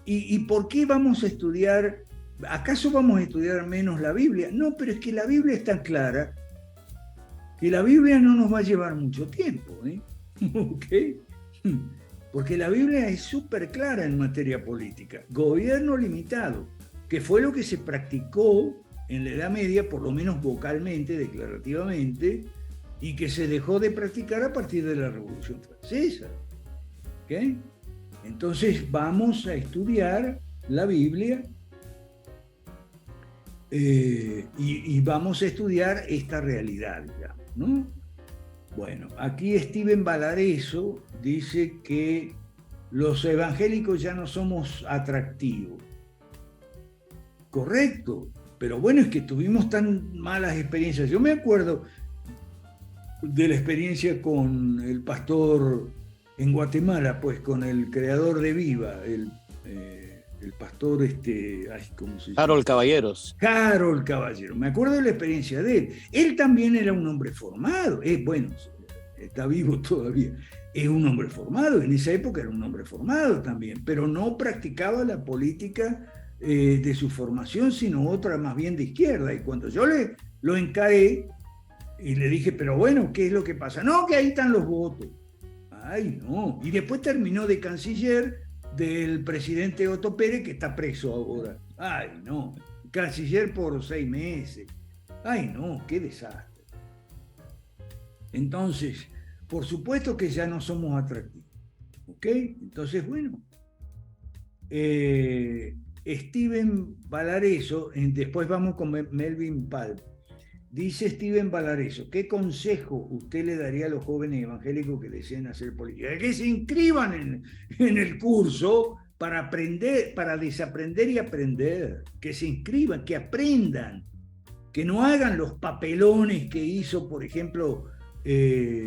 ¿Y por qué vamos a estudiar? ¿Acaso vamos a estudiar menos la Biblia? No, pero es que la Biblia es tan clara que la Biblia no nos va a llevar mucho tiempo, ¿eh? ¿Ok? Porque la Biblia es súper clara en materia política. Gobierno limitado, que fue lo que se practicó en la Edad Media, por lo menos vocalmente, declarativamente, y que se dejó de practicar a partir de la Revolución Francesa. ¿Ok? Entonces vamos a estudiar la Biblia y vamos a estudiar esta realidad, digamos, ¿no? Bueno, aquí Steven Valareso dice que los evangélicos ya no somos atractivos. Correcto, pero bueno, es que tuvimos tan malas experiencias. Yo me acuerdo de la experiencia con el pastor en Guatemala, pues con el creador de Viva, el pastor, ¿cómo se llama? Harold Caballeros. Harold Caballero. Me acuerdo de la experiencia de él. Él también era un hombre formado. Bueno, está vivo todavía. Es un hombre formado. En esa época era un hombre formado también, pero no practicaba la política de su formación, sino otra más bien de izquierda. Y cuando yo lo encaré y le dije, pero bueno, ¿qué es lo que pasa? No, que ahí están los votos. Ay, no. Y después terminó de canciller del presidente Otto Pérez, que está preso ahora. Ay, no. Canciller por 6 meses. Ay, no, qué desastre. Entonces, por supuesto que ya no somos atractivos. ¿Ok? Entonces, bueno. Steven Valareso, después vamos con Melvin Palp. Dice Steven Valareso, ¿qué consejo usted le daría a los jóvenes evangélicos que deseen hacer política? Que se inscriban en el curso para aprender, para desaprender y aprender. Que se inscriban, que aprendan, que no hagan los papelones que hizo, por ejemplo,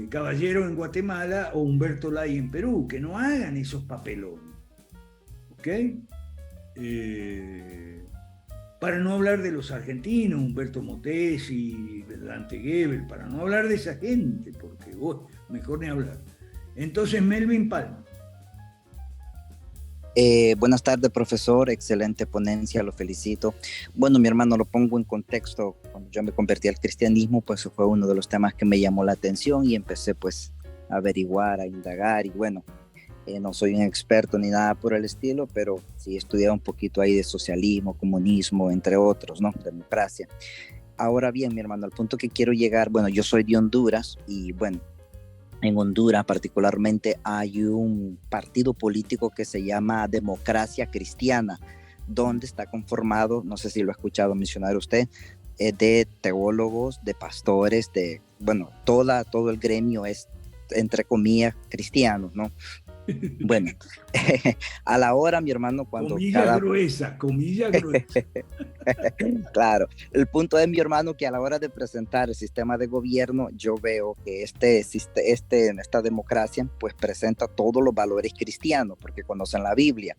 Caballero en Guatemala o Humberto Lay en Perú, que no hagan esos papelones. ¿Ok? Para no hablar de los argentinos, Humberto Motesi, Dante Gebel, para no hablar de esa gente, porque mejor ni hablar. Entonces, Melvin Palma. Buenas tardes, profesor, excelente ponencia, lo felicito. Bueno, mi hermano, lo pongo en contexto. Cuando yo me convertí al cristianismo, pues fue uno de los temas que me llamó la atención y empecé pues a averiguar, a indagar y bueno, no soy un experto ni nada por el estilo, pero sí he estudiado un poquito ahí de socialismo, comunismo, entre otros, ¿no? Democracia. Ahora bien, mi hermano, al punto que quiero llegar, bueno, yo soy de Honduras y bueno, en Honduras particularmente hay un partido político que se llama Democracia Cristiana, donde está conformado, no sé si lo ha escuchado mencionar usted, de teólogos, de pastores, de, bueno, todo el gremio es, entre comillas, cristianos, ¿no? Bueno, a la hora, mi hermano, cuando... Comilla gruesa. Claro, el punto es, mi hermano, que a la hora de presentar el sistema de gobierno, yo veo que esta democracia, pues presenta todos los valores cristianos, porque conocen la Biblia.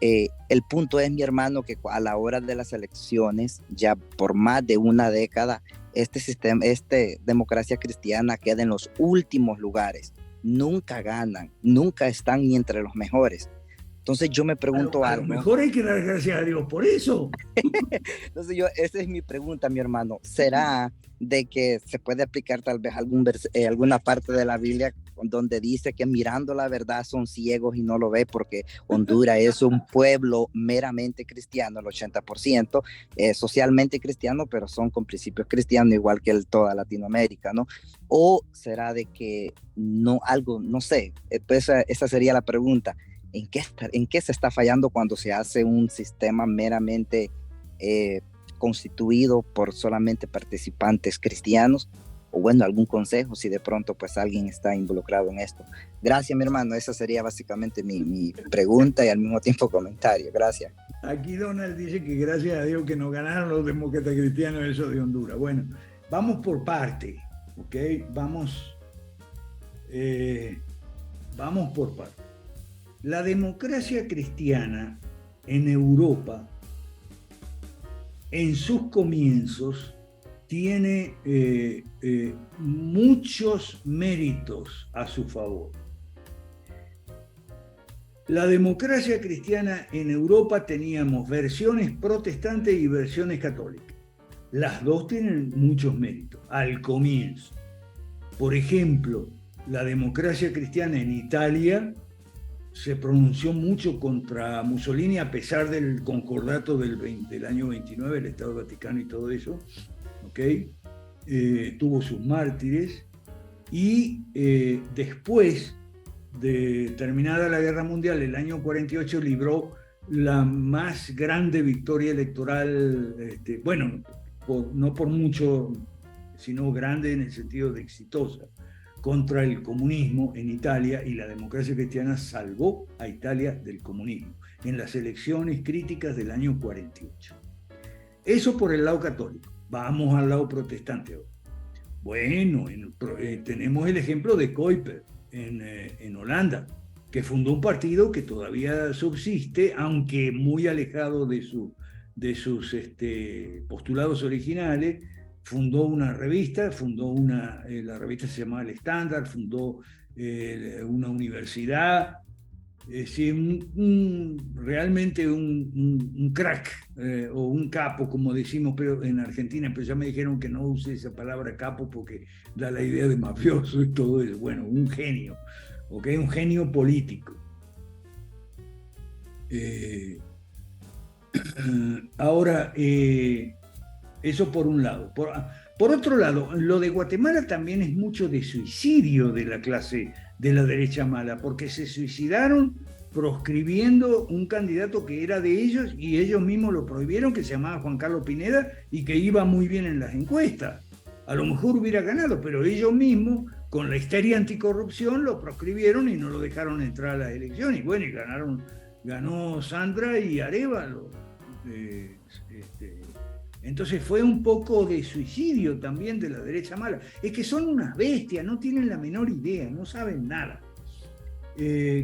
El punto es, mi hermano, que a la hora de las elecciones, ya por más de una década, esta democracia cristiana queda en los últimos lugares. Nunca ganan, nunca están ni entre los mejores. Entonces yo me pregunto algo. A lo mejor hay que dar gracias a Dios por eso. Entonces esa es mi pregunta, mi hermano. ¿Será de que se puede aplicar tal vez alguna parte de la Biblia donde dice que mirando la verdad son ciegos y no lo ve, porque Honduras es un pueblo meramente cristiano, el 80%, socialmente cristiano, pero son con principios cristianos igual que toda Latinoamérica, ¿no? ¿O será de que no sé? Pues esa sería la pregunta. ¿En qué se está fallando cuando se hace un sistema meramente constituido por solamente participantes cristianos? O bueno, algún consejo si de pronto pues alguien está involucrado en esto. Gracias, mi hermano, esa sería básicamente mi pregunta y al mismo tiempo comentario. Gracias. Aquí Donald dice que gracias a Dios que no ganaron los demócratas cristianos eso de Honduras. Bueno, vamos por parte, ¿ok? Vamos por parte. La democracia cristiana en Europa, en sus comienzos, tiene muchos méritos a su favor. La democracia cristiana en Europa teníamos versiones protestantes y versiones católicas. Las dos tienen muchos méritos al comienzo. Por ejemplo, la democracia cristiana en Italia se pronunció mucho contra Mussolini a pesar del concordato del año 29, el Estado Vaticano y todo eso, ¿ok? Tuvo sus mártires y después de terminada la Guerra Mundial, el año 48 libró la más grande victoria electoral, no por mucho, sino grande en el sentido de exitosa, contra el comunismo en Italia, y la democracia cristiana salvó a Italia del comunismo en las elecciones críticas del año 48. Eso por el lado católico. Vamos al lado protestante ahora. Bueno, tenemos el ejemplo de Kuiper en Holanda, que fundó un partido que todavía subsiste, aunque muy alejado de sus postulados originales. Fundó una revista, la revista se llamaba El Estándar, fundó una universidad, realmente un crack o un capo, como decimos pero en Argentina, pero ya me dijeron que no use esa palabra capo porque da la idea de mafioso y todo eso. Bueno, un genio, ¿ok? Un genio político. Ahora, eso por un lado. Por otro lado, lo de Guatemala también es mucho de suicidio de la clase de la derecha mala, porque se suicidaron proscribiendo un candidato que era de ellos y ellos mismos lo prohibieron, que se llamaba Juan Carlos Pineda y que iba muy bien en las encuestas. A lo mejor hubiera ganado, pero ellos mismos, con la histeria anticorrupción, lo proscribieron y no lo dejaron entrar a las elecciones. Y bueno, ganó Sandra y Arévalo. Entonces fue un poco de suicidio también de la derecha mala. Es que son unas bestias, no tienen la menor idea, no saben nada.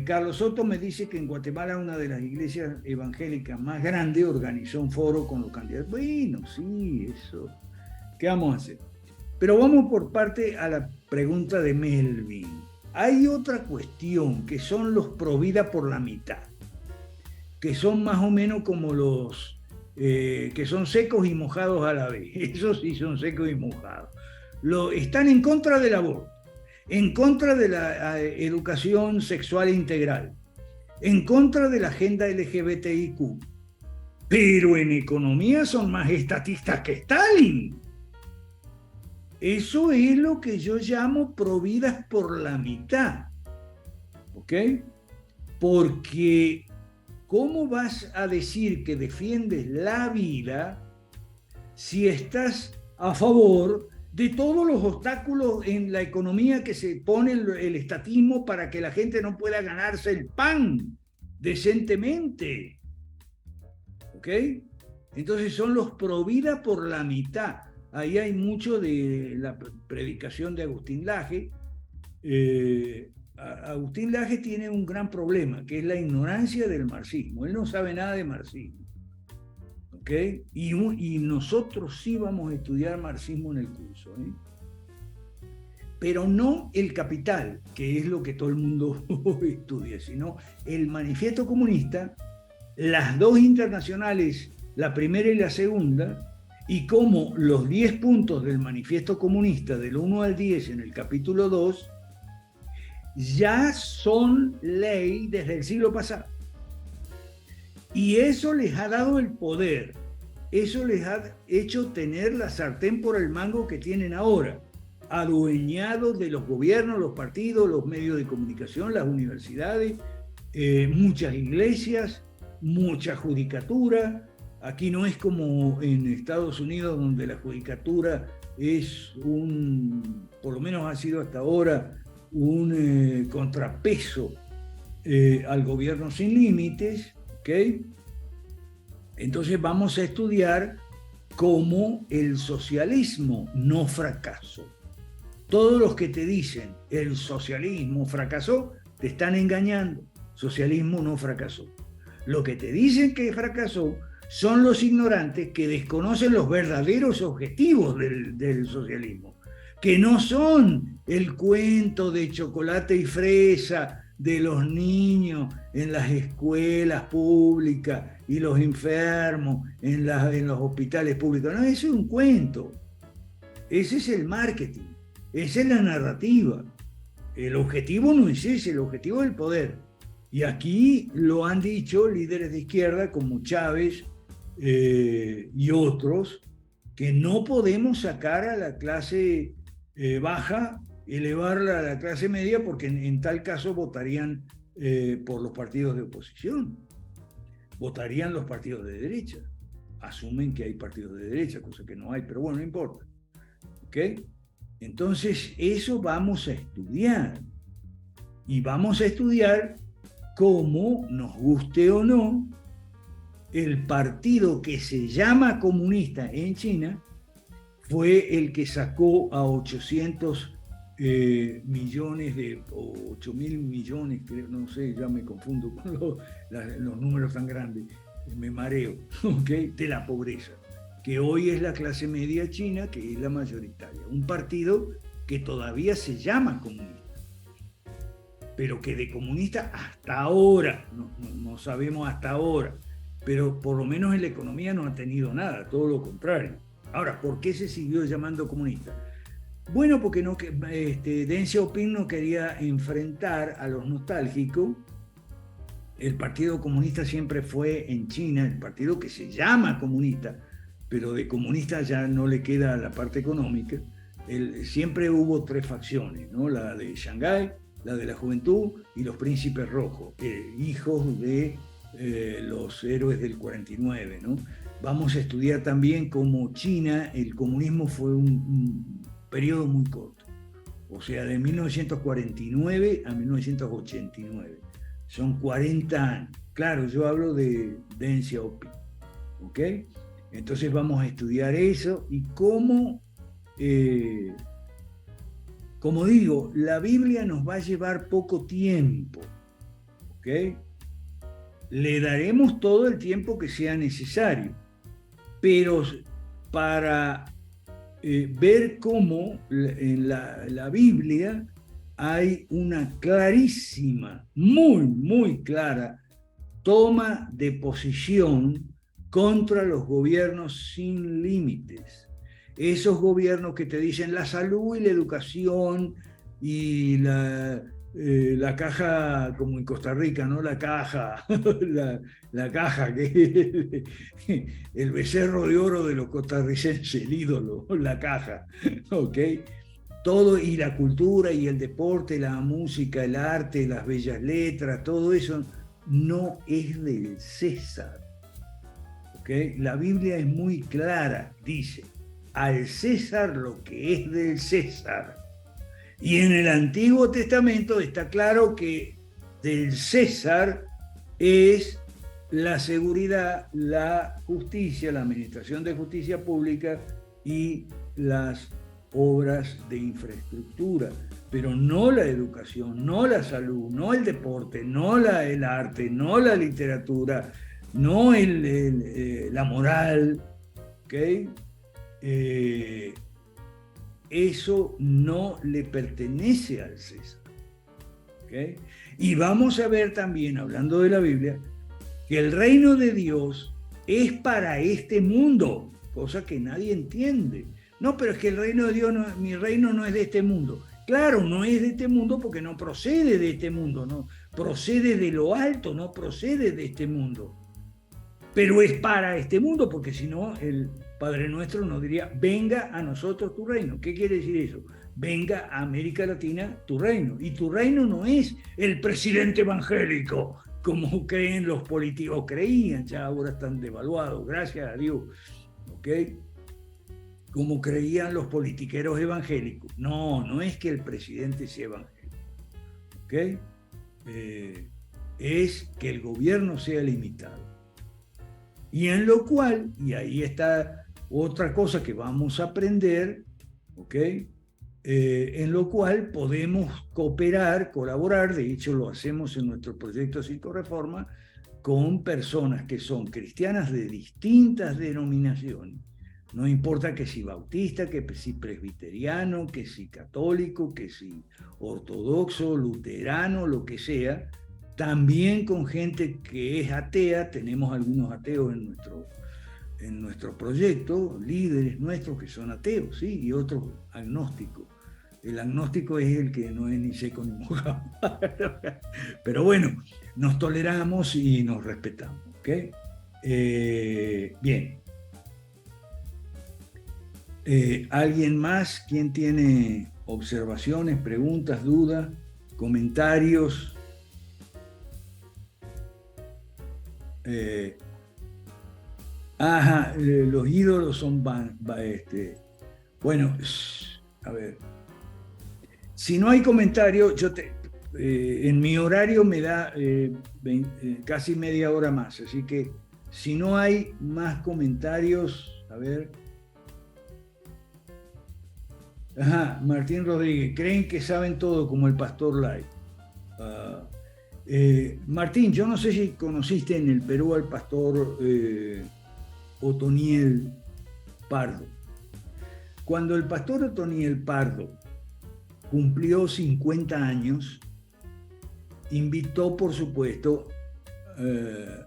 Carlos Soto me dice que en Guatemala una de las iglesias evangélicas más grandes organizó un foro con los candidatos. Bueno, sí, eso. ¿Qué vamos a hacer? Pero vamos por parte a la pregunta de Melvin. Hay otra cuestión que son los pro vida por la mitad, que son más o menos como los que son secos y mojados a la vez. Esos sí son secos y mojados. Están en contra del aborto, en contra de la educación sexual integral, en contra de la agenda LGBTIQ, pero en economía son más estatistas que Stalin. Eso es lo que yo llamo providas por la mitad, ¿ok? Porque ¿cómo vas a decir que defiendes la vida si estás a favor de todos los obstáculos en la economía que se pone el estatismo para que la gente no pueda ganarse el pan decentemente? ¿Ok? Entonces son los pro vida por la mitad. Ahí hay mucho de la predicación de Agustín Laje. Agustín Laje tiene un gran problema, que es la ignorancia del marxismo. Él no sabe nada de marxismo. ¿Ok? Y nosotros sí vamos a estudiar marxismo en el curso, ¿eh? Pero no el Capital, que es lo que todo el mundo estudia, sino el Manifiesto Comunista, las dos internacionales, la primera y la segunda, y cómo los 10 puntos del Manifiesto Comunista, del 1 al 10 en el capítulo 2, ya son ley desde el siglo pasado. Y eso les ha dado el poder, eso les ha hecho tener la sartén por el mango que tienen ahora, adueñados de los gobiernos, los partidos, los medios de comunicación, las universidades, muchas iglesias, mucha judicatura. Aquí no es como en Estados Unidos, donde la judicatura es por lo menos ha sido hasta ahora, un contrapeso al gobierno sin límites, ¿ok? Entonces vamos a estudiar cómo el socialismo no fracasó. Todos los que te dicen el socialismo fracasó, te están engañando. Socialismo no fracasó. Lo que te dicen que fracasó son los ignorantes que desconocen los verdaderos objetivos del socialismo, que no son el cuento de chocolate y fresa de los niños en las escuelas públicas y los enfermos en los hospitales públicos. No, eso es un cuento. Ese es el marketing, esa es la narrativa. El objetivo no es ese, el objetivo es el poder. Y aquí lo han dicho líderes de izquierda como Chávez, y otros, que no podemos sacar a la clase baja, elevarla a la clase media, porque en tal caso votarían por los partidos de oposición, votarían los partidos de derecha. Asumen que hay partidos de derecha, cosa que no hay, pero bueno, no importa. ¿Ok? Entonces, eso vamos a estudiar. Y vamos a estudiar cómo, nos guste o no, el partido que se llama comunista en China fue el que sacó a 800 millones o 8.000 millones, creo, no sé, ya me confundo con los números tan grandes, me mareo, ¿okay? De la pobreza, que hoy es la clase media china, que es la mayoritaria. Un partido que todavía se llama comunista, pero que de comunista hasta ahora, no sabemos hasta ahora, pero por lo menos en la economía no ha tenido nada, todo lo contrario. Ahora, ¿por qué se siguió llamando comunista? Bueno, porque Deng Xiaoping no quería enfrentar a los nostálgicos. El Partido Comunista siempre fue en China, el partido que se llama comunista, pero de comunista ya no le queda la parte económica. Siempre hubo tres facciones, ¿no? La de Shanghái, la de la juventud y los príncipes rojos, hijos de los héroes del 49, ¿no? Vamos a estudiar también cómo China, el comunismo fue un periodo muy corto, o sea, de 1949 a 1989, son 40 años. Claro, yo hablo de Deng Xiaoping, ¿ok? Entonces vamos a estudiar eso y cómo, como digo, la Biblia nos va a llevar poco tiempo, ¿ok? Le daremos todo el tiempo que sea necesario, pero para ver cómo en la Biblia hay una clarísima, muy clara toma de posición contra los gobiernos sin límites. Esos gobiernos que te dicen la salud y la educación y la caja, como en Costa Rica, ¿no? La caja, la caja, que el becerro de oro de los costarricenses, el ídolo, la caja, ¿ok? Todo, y la cultura y el deporte, la música, el arte, las bellas letras, todo eso no es del César, ¿ok? La Biblia es muy clara, dice, al César lo que es del César. Y en el Antiguo Testamento está claro que del César es la seguridad, la justicia, la administración de justicia pública y las obras de infraestructura, pero no la educación, no la salud, no el deporte, no el arte, no la literatura, no la moral, ¿ok? Eso no le pertenece al César, ¿ok? Y vamos a ver también, hablando de la Biblia, que el reino de Dios es para este mundo, cosa que nadie entiende. No, pero es que el reino de Dios, mi reino no es de este mundo. Claro, no es de este mundo porque no procede de este mundo, no procede de lo alto, no procede de este mundo. Pero es para este mundo, porque si no, el Padre Nuestro nos diría, venga a nosotros tu reino. ¿Qué quiere decir eso? Venga a América Latina tu reino. Y tu reino no es el presidente evangélico, como creen los políticos, creían, ya ahora están devaluados, gracias a Dios, ¿ok? Como creían los politiqueros evangélicos. No, no es que el presidente sea evangélico, ¿ok? Es que el gobierno sea limitado. Y en lo cual, y ahí está otra cosa que vamos a aprender, ¿ok? En lo cual podemos cooperar, colaborar, de hecho lo hacemos en nuestro proyecto Psicoreforma, con personas que son cristianas de distintas denominaciones. No importa que si bautista, que si presbiteriano, que si católico, que si ortodoxo, luterano, lo que sea. También con gente que es atea, tenemos algunos ateos en nuestro proyecto, líderes nuestros que son ateos, ¿sí? Y otros agnósticos. El agnóstico es el que no es ni seco ni mojado. Pero bueno, nos toleramos y nos respetamos, ¿ok? Bien. ¿Alguien más? ¿Quién tiene observaciones, preguntas, dudas, comentarios? Los ídolos son bueno, a ver, si no hay comentario, en mi horario me da casi media hora más, así que si no hay más comentarios, a ver. Martín Rodríguez, creen que saben todo como el pastor Lai. Martín, yo no sé si conociste en el Perú al pastor Otoniel Pardo. Cuando el pastor Otoniel Pardo cumplió 50 años, invitó, por supuesto,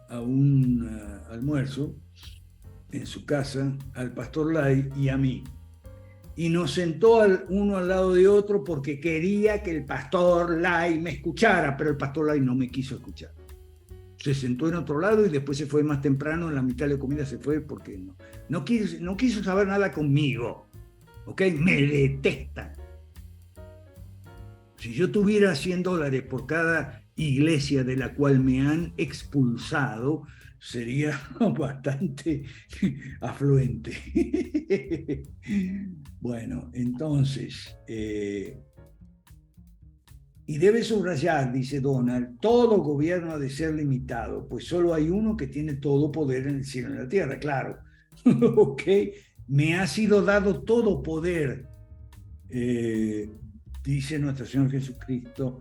a un almuerzo en su casa al pastor Lai y a mí. Y nos sentó uno al lado de otro porque quería que el pastor Lai me escuchara, pero el pastor Lai no me quiso escuchar. Se sentó en otro lado y después se fue más temprano, en la mitad de la comida se fue porque no quiso saber nada conmigo, ¿ok? Me detestan. Si yo tuviera $100 por cada iglesia de la cual me han expulsado, sería bastante afluente. Bueno, entonces, y debe subrayar, dice Donald, todo gobierno ha de ser limitado, pues solo hay uno que tiene todo poder en el cielo y en la tierra. Claro, ¿ok? Me ha sido dado todo poder, dice nuestro Señor Jesucristo,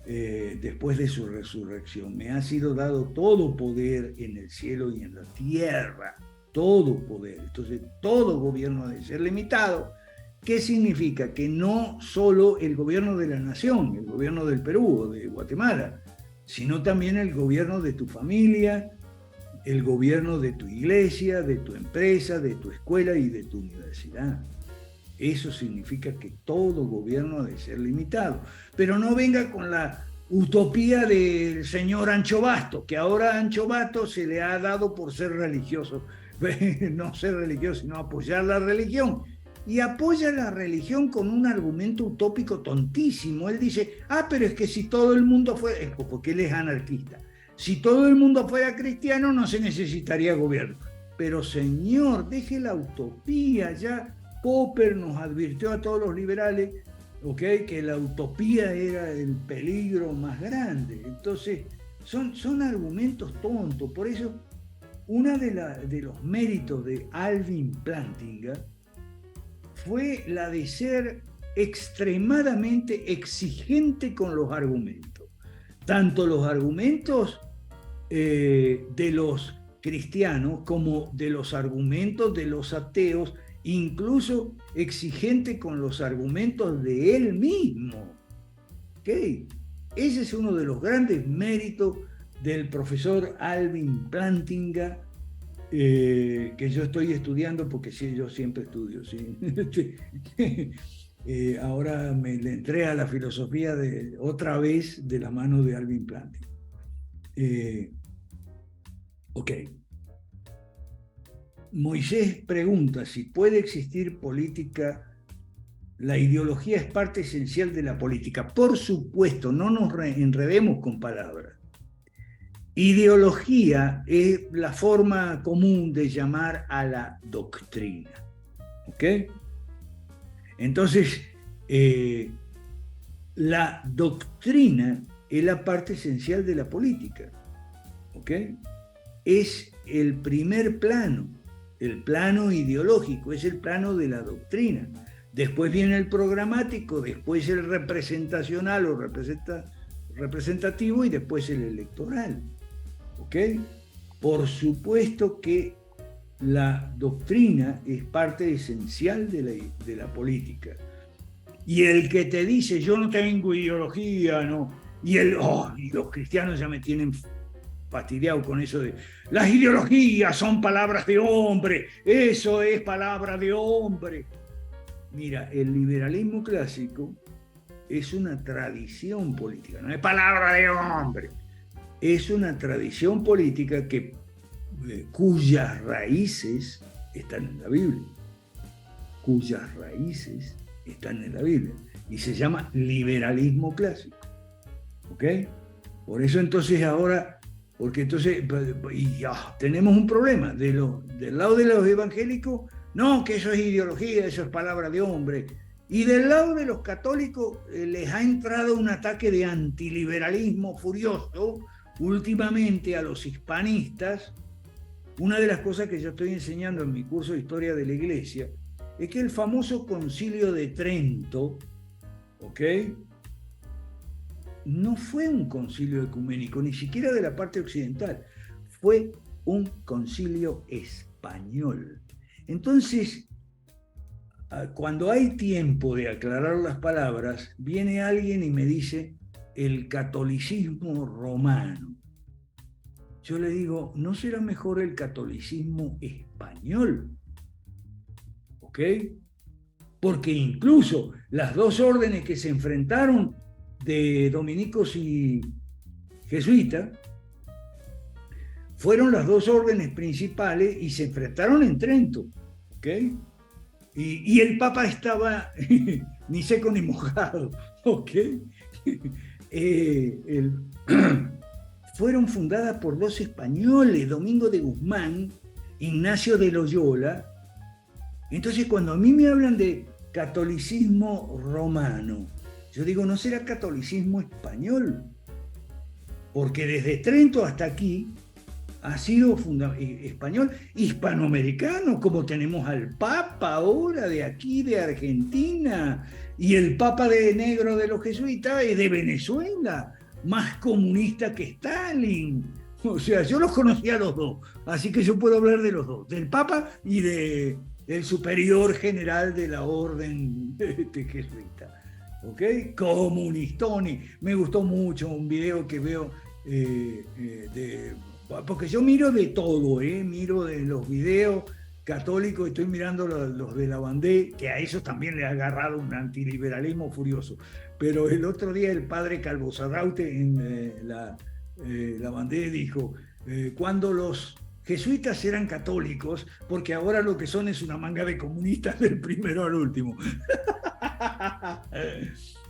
después de su resurrección. Me ha sido dado todo poder en el cielo y en la tierra, todo poder. Entonces, todo gobierno ha de ser limitado. ¿Qué significa? Que no solo el gobierno de la nación, el gobierno del Perú o de Guatemala, sino también el gobierno de tu familia, el gobierno de tu iglesia, de tu empresa, de tu escuela y de tu universidad. Eso significa que todo gobierno ha de ser limitado. Pero no venga con la utopía del señor Ancho Bastos, que ahora a Ancho Bastos se le ha dado por ser religioso. No ser religioso, sino apoyar la religión. Y apoya la religión con un argumento utópico tontísimo. Él dice, pero es que si todo el mundo fuera, porque él es anarquista, si todo el mundo fuera cristiano no se necesitaría gobierno. Pero señor, deje la utopía. Ya Popper nos advirtió a todos los liberales, ¿okay?, que la utopía era el peligro más grande. Entonces, son argumentos tontos. Por eso, uno de los méritos de Alvin Plantinga fue la de ser extremadamente exigente con los argumentos. Tanto los argumentos de los cristianos como de los argumentos de los ateos, incluso exigente con los argumentos de él mismo. ¿Okay? Ese es uno de los grandes méritos del profesor Alvin Plantinga, que yo estoy estudiando, porque sí, yo siempre estudio, ¿sí? Ahora me le entré a la filosofía otra vez de la mano de Alvin Plantinga. Ok. Moisés pregunta si puede existir política. La ideología es parte esencial de la política. Por supuesto, no nos enredemos con palabras. Ideología es la forma común de llamar a la doctrina. ¿Ok? Entonces, la doctrina es la parte esencial de la política. ¿Ok? Es el primer plano, el plano ideológico, es el plano de la doctrina. Después viene el programático, después el representacional o representativo y después el electoral. ¿Ok? Por supuesto que la doctrina es parte esencial de la política. Y el que te dice, yo no tengo ideología, no, y los cristianos ya me tienen fastidiado con eso de, las ideologías son palabras de hombre, eso es palabra de hombre. Mira, el liberalismo clásico es una tradición política, no es palabra de hombre. Es una tradición política cuyas raíces están en la Biblia. Cuyas raíces están en la Biblia. Y se llama liberalismo clásico. ¿Ok? Por eso entonces ahora, porque entonces tenemos un problema. Del lado de los evangélicos, no, que eso es ideología, eso es palabra de hombre. Y del lado de los católicos les ha entrado un ataque de antiliberalismo furioso últimamente a los hispanistas. Una de las cosas que yo estoy enseñando en mi curso de Historia de la Iglesia es que el famoso Concilio de Trento, ¿ok?, no fue un concilio ecuménico, ni siquiera de la parte occidental, fue un concilio español. Entonces, cuando hay tiempo de aclarar las palabras, viene alguien y me dice, el catolicismo romano. Yo le digo, ¿no será mejor el catolicismo español? ¿Ok? Porque incluso las dos órdenes que se enfrentaron de dominicos y jesuitas fueron las dos órdenes principales y se enfrentaron en Trento. ¿Ok? Y el Papa estaba ni seco ni mojado. ¿Ok? Fueron fundadas por dos españoles, Domingo de Guzmán, Ignacio de Loyola. Entonces, cuando a mí me hablan de catolicismo romano, yo digo, ¿no será catolicismo español? Porque desde Trento hasta aquí ha sido español, hispanoamericano, como tenemos al Papa ahora de aquí, de Argentina, y el Papa de negro de los jesuitas es de Venezuela, más comunista que Stalin. O sea, yo los conocía a los dos, así que yo puedo hablar de los dos, del Papa y del superior general de la orden jesuita. ¿Ok? Comunistoni. Me gustó mucho un video que veo porque yo miro de todo, miro de los videos católicos, estoy mirando los de Lavandé, que a esos también le ha agarrado un antiliberalismo furioso. Pero el otro día el padre Calvo Sarraute en Lavandé dijo, cuando los jesuitas eran católicos, porque ahora lo que son es una manga de comunistas del primero al último.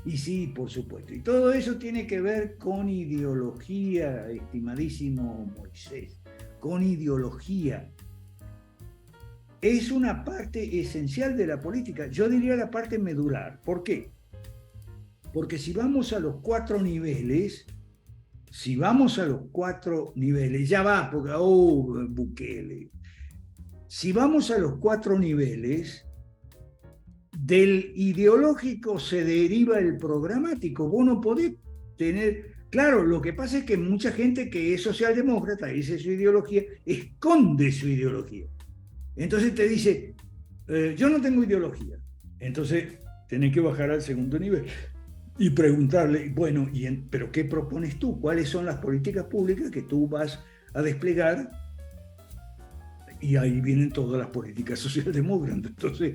Y sí, por supuesto. Y todo eso tiene que ver con ideología, estimadísimo Moisés, con ideología. Es una parte esencial de la política, yo diría la parte medular. ¿Por qué? Porque si vamos a los 4 niveles, ya va, porque, Bukele. Si vamos a los 4 niveles, del ideológico se deriva el programático. Vos no podés tener... Claro, lo que pasa es que mucha gente que es socialdemócrata, dice su ideología, esconde su ideología. Entonces te dice, yo no tengo ideología. Entonces tenés que bajar al segundo nivel y preguntarle, bueno, ¿pero qué propones tú? ¿Cuáles son las políticas públicas que tú vas a desplegar? Y ahí vienen todas las políticas socialdemócratas. Entonces,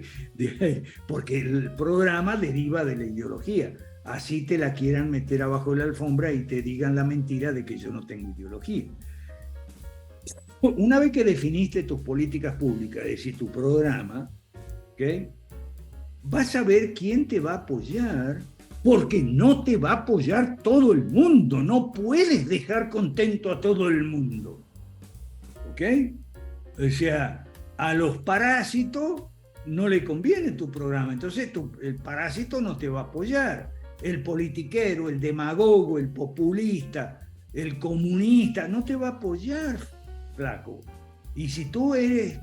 porque el programa deriva de la ideología. Así te la quieran meter abajo de la alfombra y te digan la mentira de que yo no tengo ideología. Una vez que definiste tus políticas públicas, es decir, tu programa, ¿okay? Vas a ver quién te va a apoyar, porque no te va a apoyar todo el mundo. No puedes dejar contento a todo el mundo. ¿Ok? O sea, a los parásitos no le conviene tu programa. Entonces el parásito no te va a apoyar. El politiquero, el demagogo, el populista, el comunista, no te va a apoyar, flaco. Y si tú eres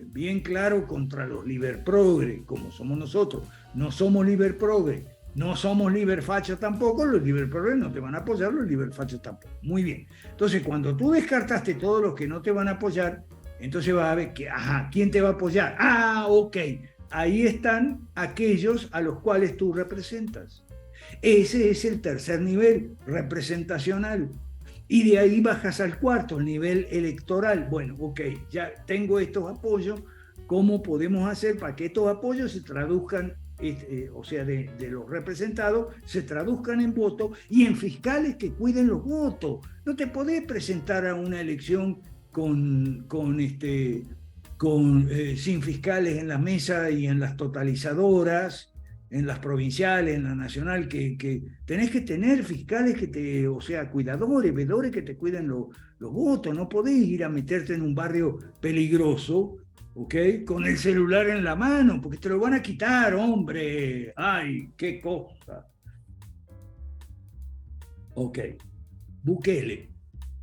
bien claro contra los liberprogres, como somos nosotros, no somos liberprogres, no somos liberfachos tampoco, los liberprogres no te van a apoyar, los liberfachos tampoco. Muy bien. Entonces, cuando tú descartaste todos los que no te van a apoyar, entonces vas a ver que, ¿quién te va a apoyar? Ok. Ahí están aquellos a los cuales tú representas. Ese es el tercer nivel representacional. Y de ahí bajas al cuarto, el nivel electoral. Bueno, ok, ya tengo estos apoyos. ¿Cómo podemos hacer para que estos apoyos se traduzcan, o sea, de los representados, se traduzcan en votos y en fiscales que cuiden los votos? No te podés presentar a una elección sin fiscales en la mesa y en las totalizadoras, en las provinciales, en la nacional, que tenés que tener fiscales cuidadores, veedores que te cuiden los votos. No podés ir a meterte en un barrio peligroso, ¿ok? Con el celular en la mano, porque te lo van a quitar, hombre. ¡Ay, qué cosa! Ok. Bukele.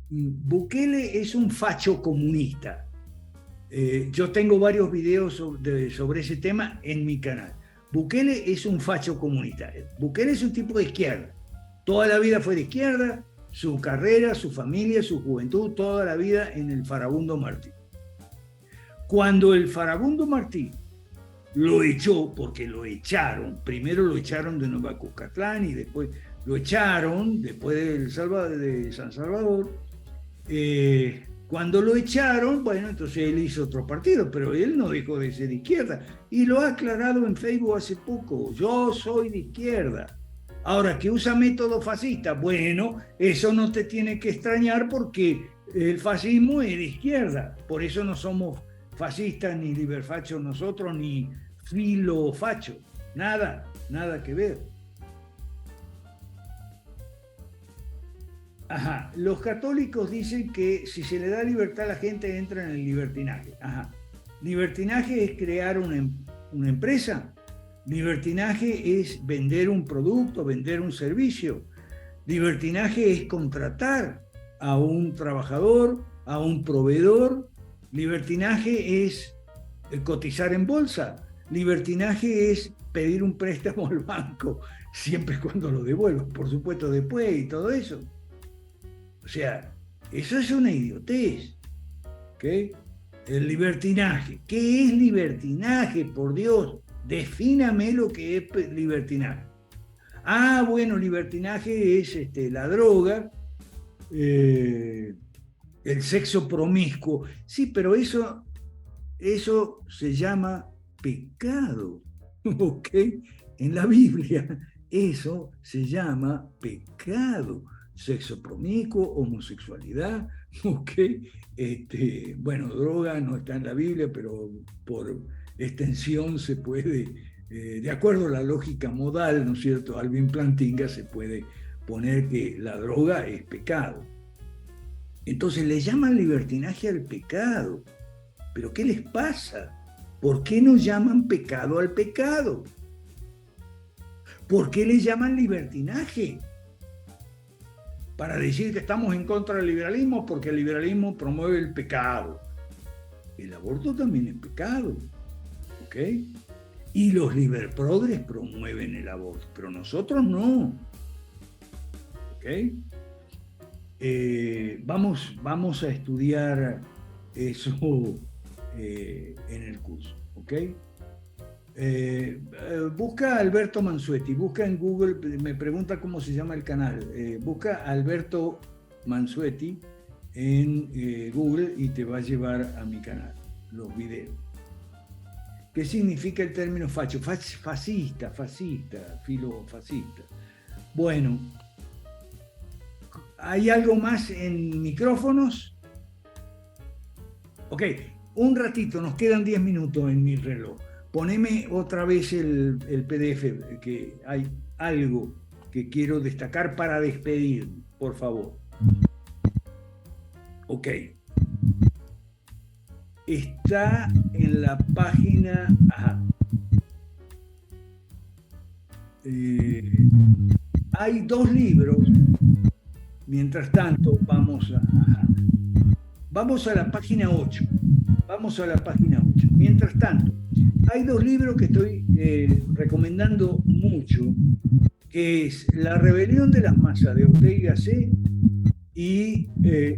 Bukele es un facho comunista. Yo tengo varios videos sobre ese tema en mi canal. Bukele es un facho comunista. Bukele es un tipo de izquierda. Toda la vida fue de izquierda, su carrera, su familia, su juventud, toda la vida en el Farabundo Martí. Cuando el Farabundo Martí lo echó, porque lo echaron, primero lo echaron de Nueva Cuscatlán y después lo echaron, después de San Salvador, cuando lo echaron, bueno, entonces él hizo otro partido, pero él no dejó de ser de izquierda. Y lo ha aclarado en Facebook hace poco. Yo soy de izquierda. Ahora, que usa método fascista, bueno, eso no te tiene que extrañar porque el fascismo es de izquierda. Por eso no somos fascistas, ni liberfachos nosotros, ni filofachos. Nada que ver. Los católicos dicen que si se le da libertad a la gente entra en el libertinaje. Libertinaje es crear una empresa. Libertinaje es vender un producto, vender un servicio. Libertinaje es contratar. a un trabajador, a un proveedor. Libertinaje es cotizar en bolsa. Libertinaje es pedir un préstamo al banco, siempre y cuando lo devuelvas, por supuesto, después y todo eso. O sea, eso es una idiotez. ¿Okay? El libertinaje. ¿Qué es libertinaje? Por Dios, defíname lo que es libertinaje. Ah, bueno, libertinaje es la droga, el sexo promiscuo. Sí, pero eso se llama pecado. ¿Ok? En la Biblia eso se llama pecado. Sexo promiscuo, homosexualidad, ¿ok? Bueno, droga no está en la Biblia, pero por extensión se puede, de acuerdo a la lógica modal, ¿no es cierto? Alvin Plantinga se puede poner que la droga es pecado. Entonces le llaman libertinaje al pecado. ¿Pero qué les pasa? ¿Por qué no llaman pecado al pecado? ¿Por qué le llaman libertinaje? Para decir que estamos en contra del liberalismo, porque el liberalismo promueve el pecado. El aborto también es pecado, ¿ok? Y los liberprogres promueven el aborto, pero nosotros no, ¿ok? Vamos a estudiar eso en el curso, ¿ok? Busca a Alberto Mansuetti, busca en Google, me pregunta cómo se llama el canal, busca a Alberto Mansuetti en Google y te va a llevar a mi canal, los videos. ¿Qué significa el término facho? Fascista, filofascista. Bueno, ¿hay algo más en micrófonos? Ok, un ratito, nos quedan 10 minutos en mi reloj. Poneme otra vez el PDF, que hay algo que quiero destacar para despedir, por favor. Ok. Está en la página... Ajá. Hay 2 libros. Mientras tanto, vamos a la página 8. Vamos a la página 8. Mientras tanto, hay 2 libros que estoy recomendando mucho, que es La rebelión de las masas de Ortega y Gasset y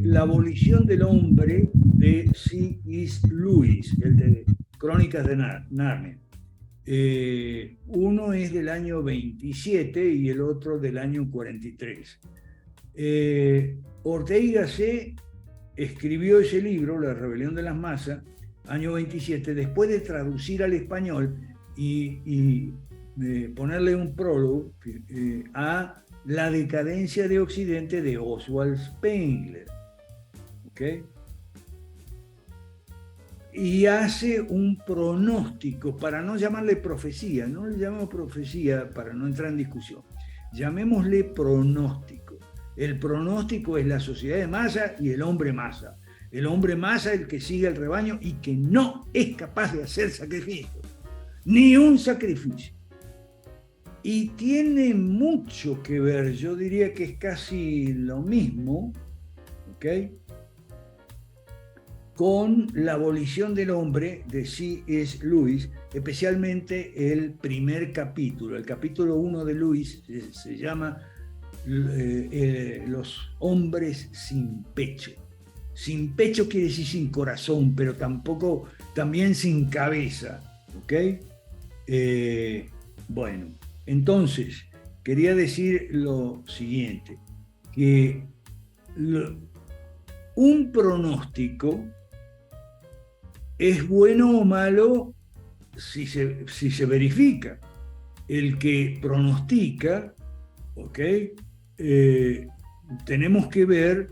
La abolición del hombre de C.S. Lewis, el de Crónicas de Narnia. Uno es del año 27 y el otro del año 43. Ortega y Gasset escribió ese libro, La rebelión de las masas, año 27, después de traducir al español y ponerle un prólogo a La decadencia de Occidente de Oswald Spengler. ¿Ok? Y hace un pronóstico, para no llamarle profecía, no le llamamos profecía para no entrar en discusión, llamémosle pronóstico. El pronóstico es la sociedad de masa y el hombre masa. El hombre masa, el que sigue al rebaño y que no es capaz de hacer sacrificio, ni un sacrificio. Y tiene mucho que ver, yo diría que es casi lo mismo, ¿ok?, con La abolición del hombre de C.S. Lewis, especialmente el primer capítulo. El capítulo 1 de Lewis se llama Los hombres sin pecho. Sin pecho quiere decir sin corazón, pero también sin cabeza, ¿ok? Bueno, entonces, quería decir lo siguiente, que un pronóstico es bueno o malo si se verifica. El que pronostica, ¿ok? Tenemos que ver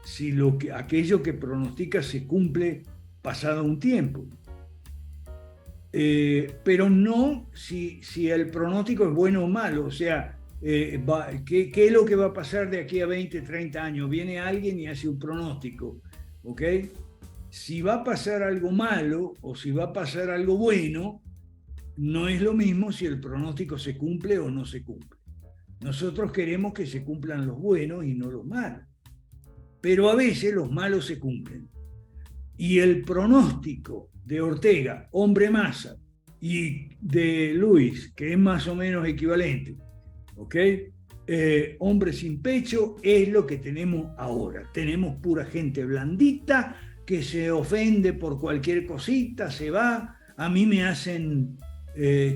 si aquello que pronostica se cumple pasado un tiempo. Pero no si el pronóstico es bueno o malo, o sea, ¿qué es lo que va a pasar de aquí a 20, 30 años? Viene alguien y hace un pronóstico, ¿ok? Si va a pasar algo malo o si va a pasar algo bueno, no es lo mismo si el pronóstico se cumple o no se cumple. Nosotros queremos que se cumplan los buenos y no los malos. pero a veces los malos se cumplen. Y el pronóstico de Ortega, hombre masa, y de Luis, que es más o menos equivalente, ¿ok? Hombre sin pecho, es lo que tenemos ahora. Tenemos pura gente blandita que se ofende por cualquier cosita, se va. A mí me hacen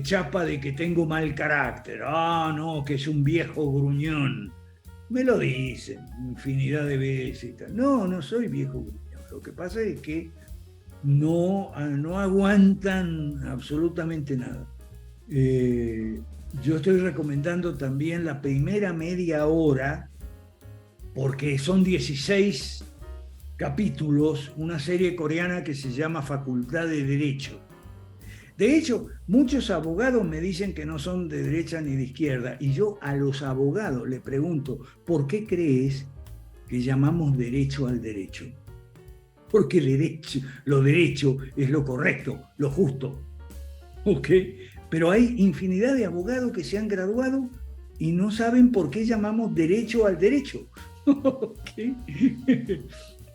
chapa de que tengo mal carácter. Ah, no, que es un viejo gruñón. Me lo dicen infinidad de veces. No, no soy viejo gruñón. Lo que pasa es que no aguantan absolutamente nada. Yo estoy recomendando también la primera media hora, porque son 16 capítulos, una serie coreana que se llama Facultad de Derecho. De hecho, muchos abogados me dicen que no son de derecha ni de izquierda, y yo a los abogados les pregunto, ¿por qué crees que llamamos derecho al derecho? Porque lo derecho es lo correcto, lo justo. ¿Ok? Pero hay infinidad de abogados que se han graduado y no saben por qué llamamos derecho al derecho. ¿Ok?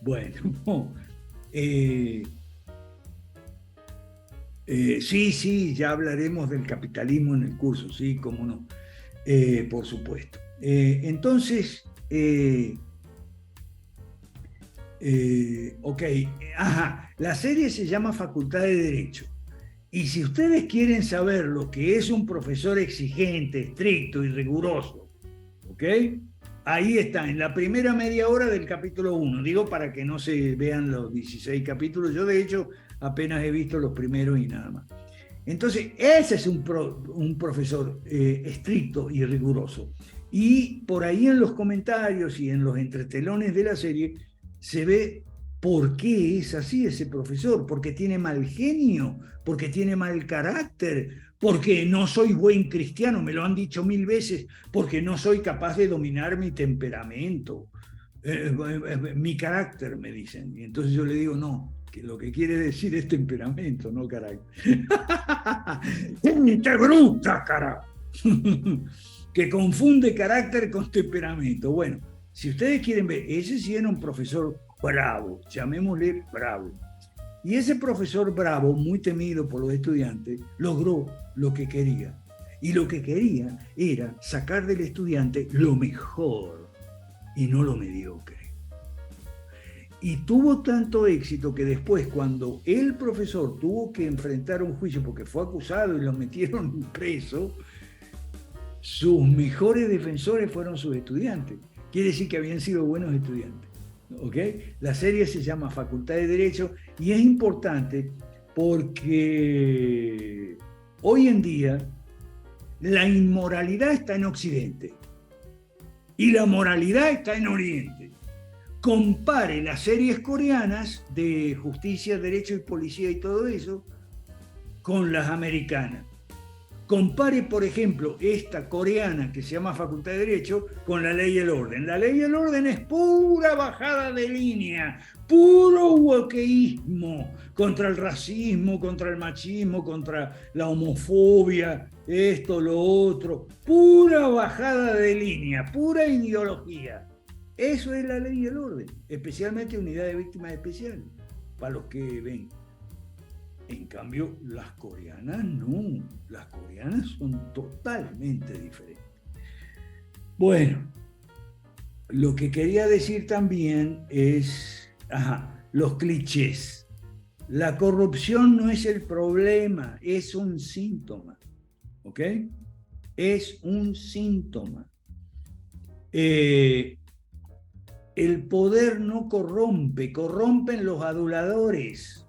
Bueno, sí, ya hablaremos del capitalismo en el curso, sí, cómo no, por supuesto. Entonces, ok, la serie se llama Facultad de Derecho. Y si ustedes quieren saber lo que es un profesor exigente, estricto y riguroso, ¿ok? Ahí está, en la primera media hora del capítulo 1. Digo para que no se vean los 16 capítulos. Yo, de hecho, apenas he visto los primeros y nada más. Entonces, ese es un profesor estricto y riguroso. Y por ahí en los comentarios y en los entretelones de la serie se ve por qué es así ese profesor. Porque tiene mal genio, porque tiene mal carácter, porque no soy buen cristiano, me lo han dicho 1000 veces, porque no soy capaz de dominar mi temperamento, mi carácter, me dicen. Y entonces yo le digo, no, que lo que quiere decir es temperamento, no carácter. ¡Gente bruta, carajo! Que confunde carácter con temperamento. Bueno, si ustedes quieren ver, ese sí era un profesor bravo, llamémosle bravo. Y ese profesor bravo, muy temido por los estudiantes, logró lo que quería. Y lo que quería era sacar del estudiante lo mejor y no lo mediocre. Y tuvo tanto éxito que después, cuando el profesor tuvo que enfrentar un juicio porque fue acusado y lo metieron preso, sus mejores defensores fueron sus estudiantes. Quiere decir que habían sido buenos estudiantes. ¿Okay? La serie se llama Facultad de Derecho y es importante porque hoy en día la inmoralidad está en Occidente y la moralidad está en Oriente. Compare las series coreanas de justicia, derecho y policía y todo eso con las americanas. Compare, por ejemplo, esta coreana que se llama Facultad de Derecho con la Ley y el Orden. La Ley y el Orden es pura bajada de línea, puro wokeísmo contra el racismo, contra el machismo, contra la homofobia, esto, lo otro. Pura bajada de línea, pura ideología. Eso es la Ley y el Orden, especialmente Unidad de Víctimas Especiales, para los que ven. En cambio, las coreanas no, las coreanas son totalmente diferentes. Bueno, lo que quería decir también es, los clichés. La corrupción no es el problema, es un síntoma, ¿ok? Es un síntoma. El poder no corrompe, corrompen los aduladores.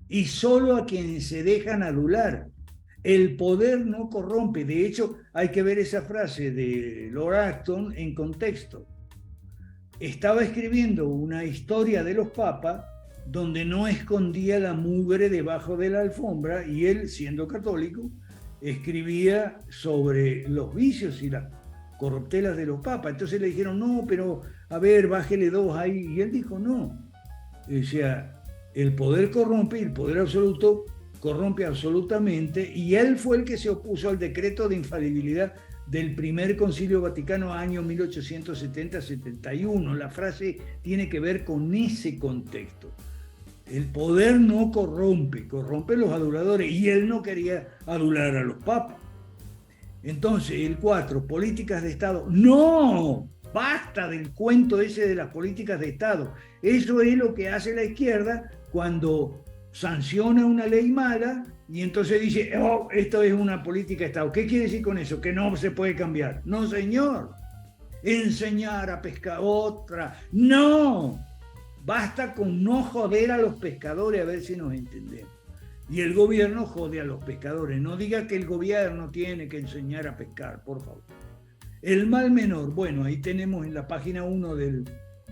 Y solo a quienes se dejan adular. El poder no corrompe. De hecho, hay que ver esa frase de Lord Acton en contexto. Estaba escribiendo una historia de los papas donde no escondía la mugre debajo de la alfombra y él, siendo católico, escribía sobre los vicios y las corruptelas de los papas. Entonces le dijeron, no, pero a ver, bájele 2 ahí. Y él dijo, no. O sea, el poder corrompe y el poder absoluto corrompe absolutamente, y él fue el que se opuso al decreto de infalibilidad del primer Concilio Vaticano año 1870-71. La frase tiene que ver con ese contexto. El poder no corrompe, corrompe los aduladores, y él no quería adular a los papas. Entonces, el 4, políticas de Estado. ¡No! Basta del cuento ese de las políticas de Estado. Eso es lo que hace la izquierda cuando sanciona una ley mala y entonces dice, oh, esto es una política de Estado. ¿Qué quiere decir con eso? Que no se puede cambiar. No, señor. Enseñar a pescar otra. ¡No! Basta con no joder a los pescadores, a ver si nos entendemos. Y el gobierno jode a los pescadores. No diga que el gobierno tiene que enseñar a pescar, por favor. El mal menor, bueno, ahí tenemos en la página 1 de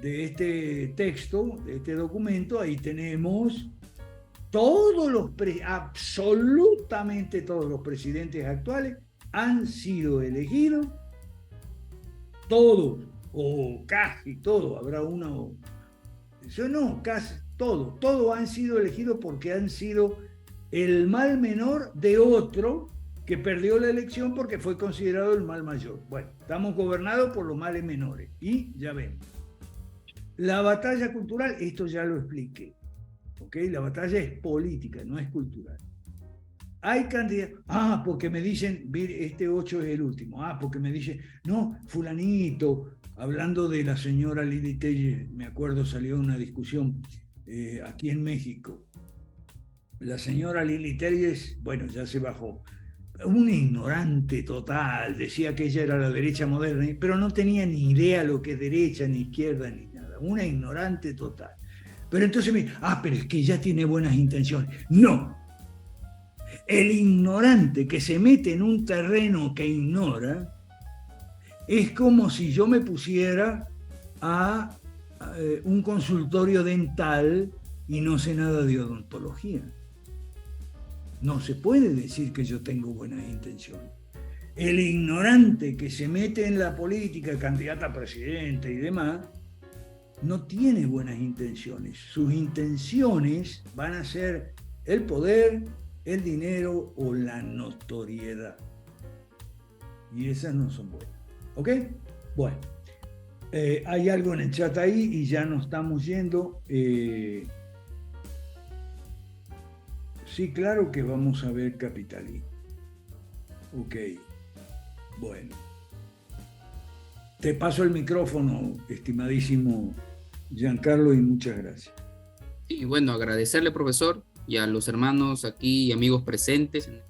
este texto, de este documento, ahí tenemos absolutamente todos los presidentes actuales han sido elegidos, todos, o casi todos, habrá uno, eso no, casi todos han sido elegidos porque han sido el mal menor de otro que perdió la elección porque fue considerado el mal mayor. Bueno, estamos gobernados por los males menores y ya ven. La batalla cultural, esto ya lo expliqué, ¿ok? La batalla es política, no es cultural. Hay candidatos, porque me dicen, este 8 es el último, porque me dicen, no, fulanito, hablando de la señora Lili Telle, me acuerdo salió una discusión aquí en México. La señora Lili Telles, bueno, ya se bajó. Una ignorante total, decía que ella era la derecha moderna, pero no tenía ni idea lo que es derecha, ni izquierda, ni nada. Una ignorante total. Pero entonces me dice, pero es que ella tiene buenas intenciones. No. El ignorante que se mete en un terreno que ignora es como si yo me pusiera a un consultorio dental y no sé nada de odontología. No se puede decir que yo tengo buenas intenciones. El ignorante que se mete en la política, candidata a presidente y demás, no tiene buenas intenciones. Sus intenciones van a ser el poder, el dinero o la notoriedad. Y esas no son buenas. ¿Ok? Bueno, hay algo en el chat ahí y ya nos estamos yendo. Sí, claro que vamos a ver capitalismo. Ok, bueno. Te paso el micrófono, estimadísimo Giancarlo, y muchas gracias. Y bueno, agradecerle, profesor, y a los hermanos aquí y amigos presentes en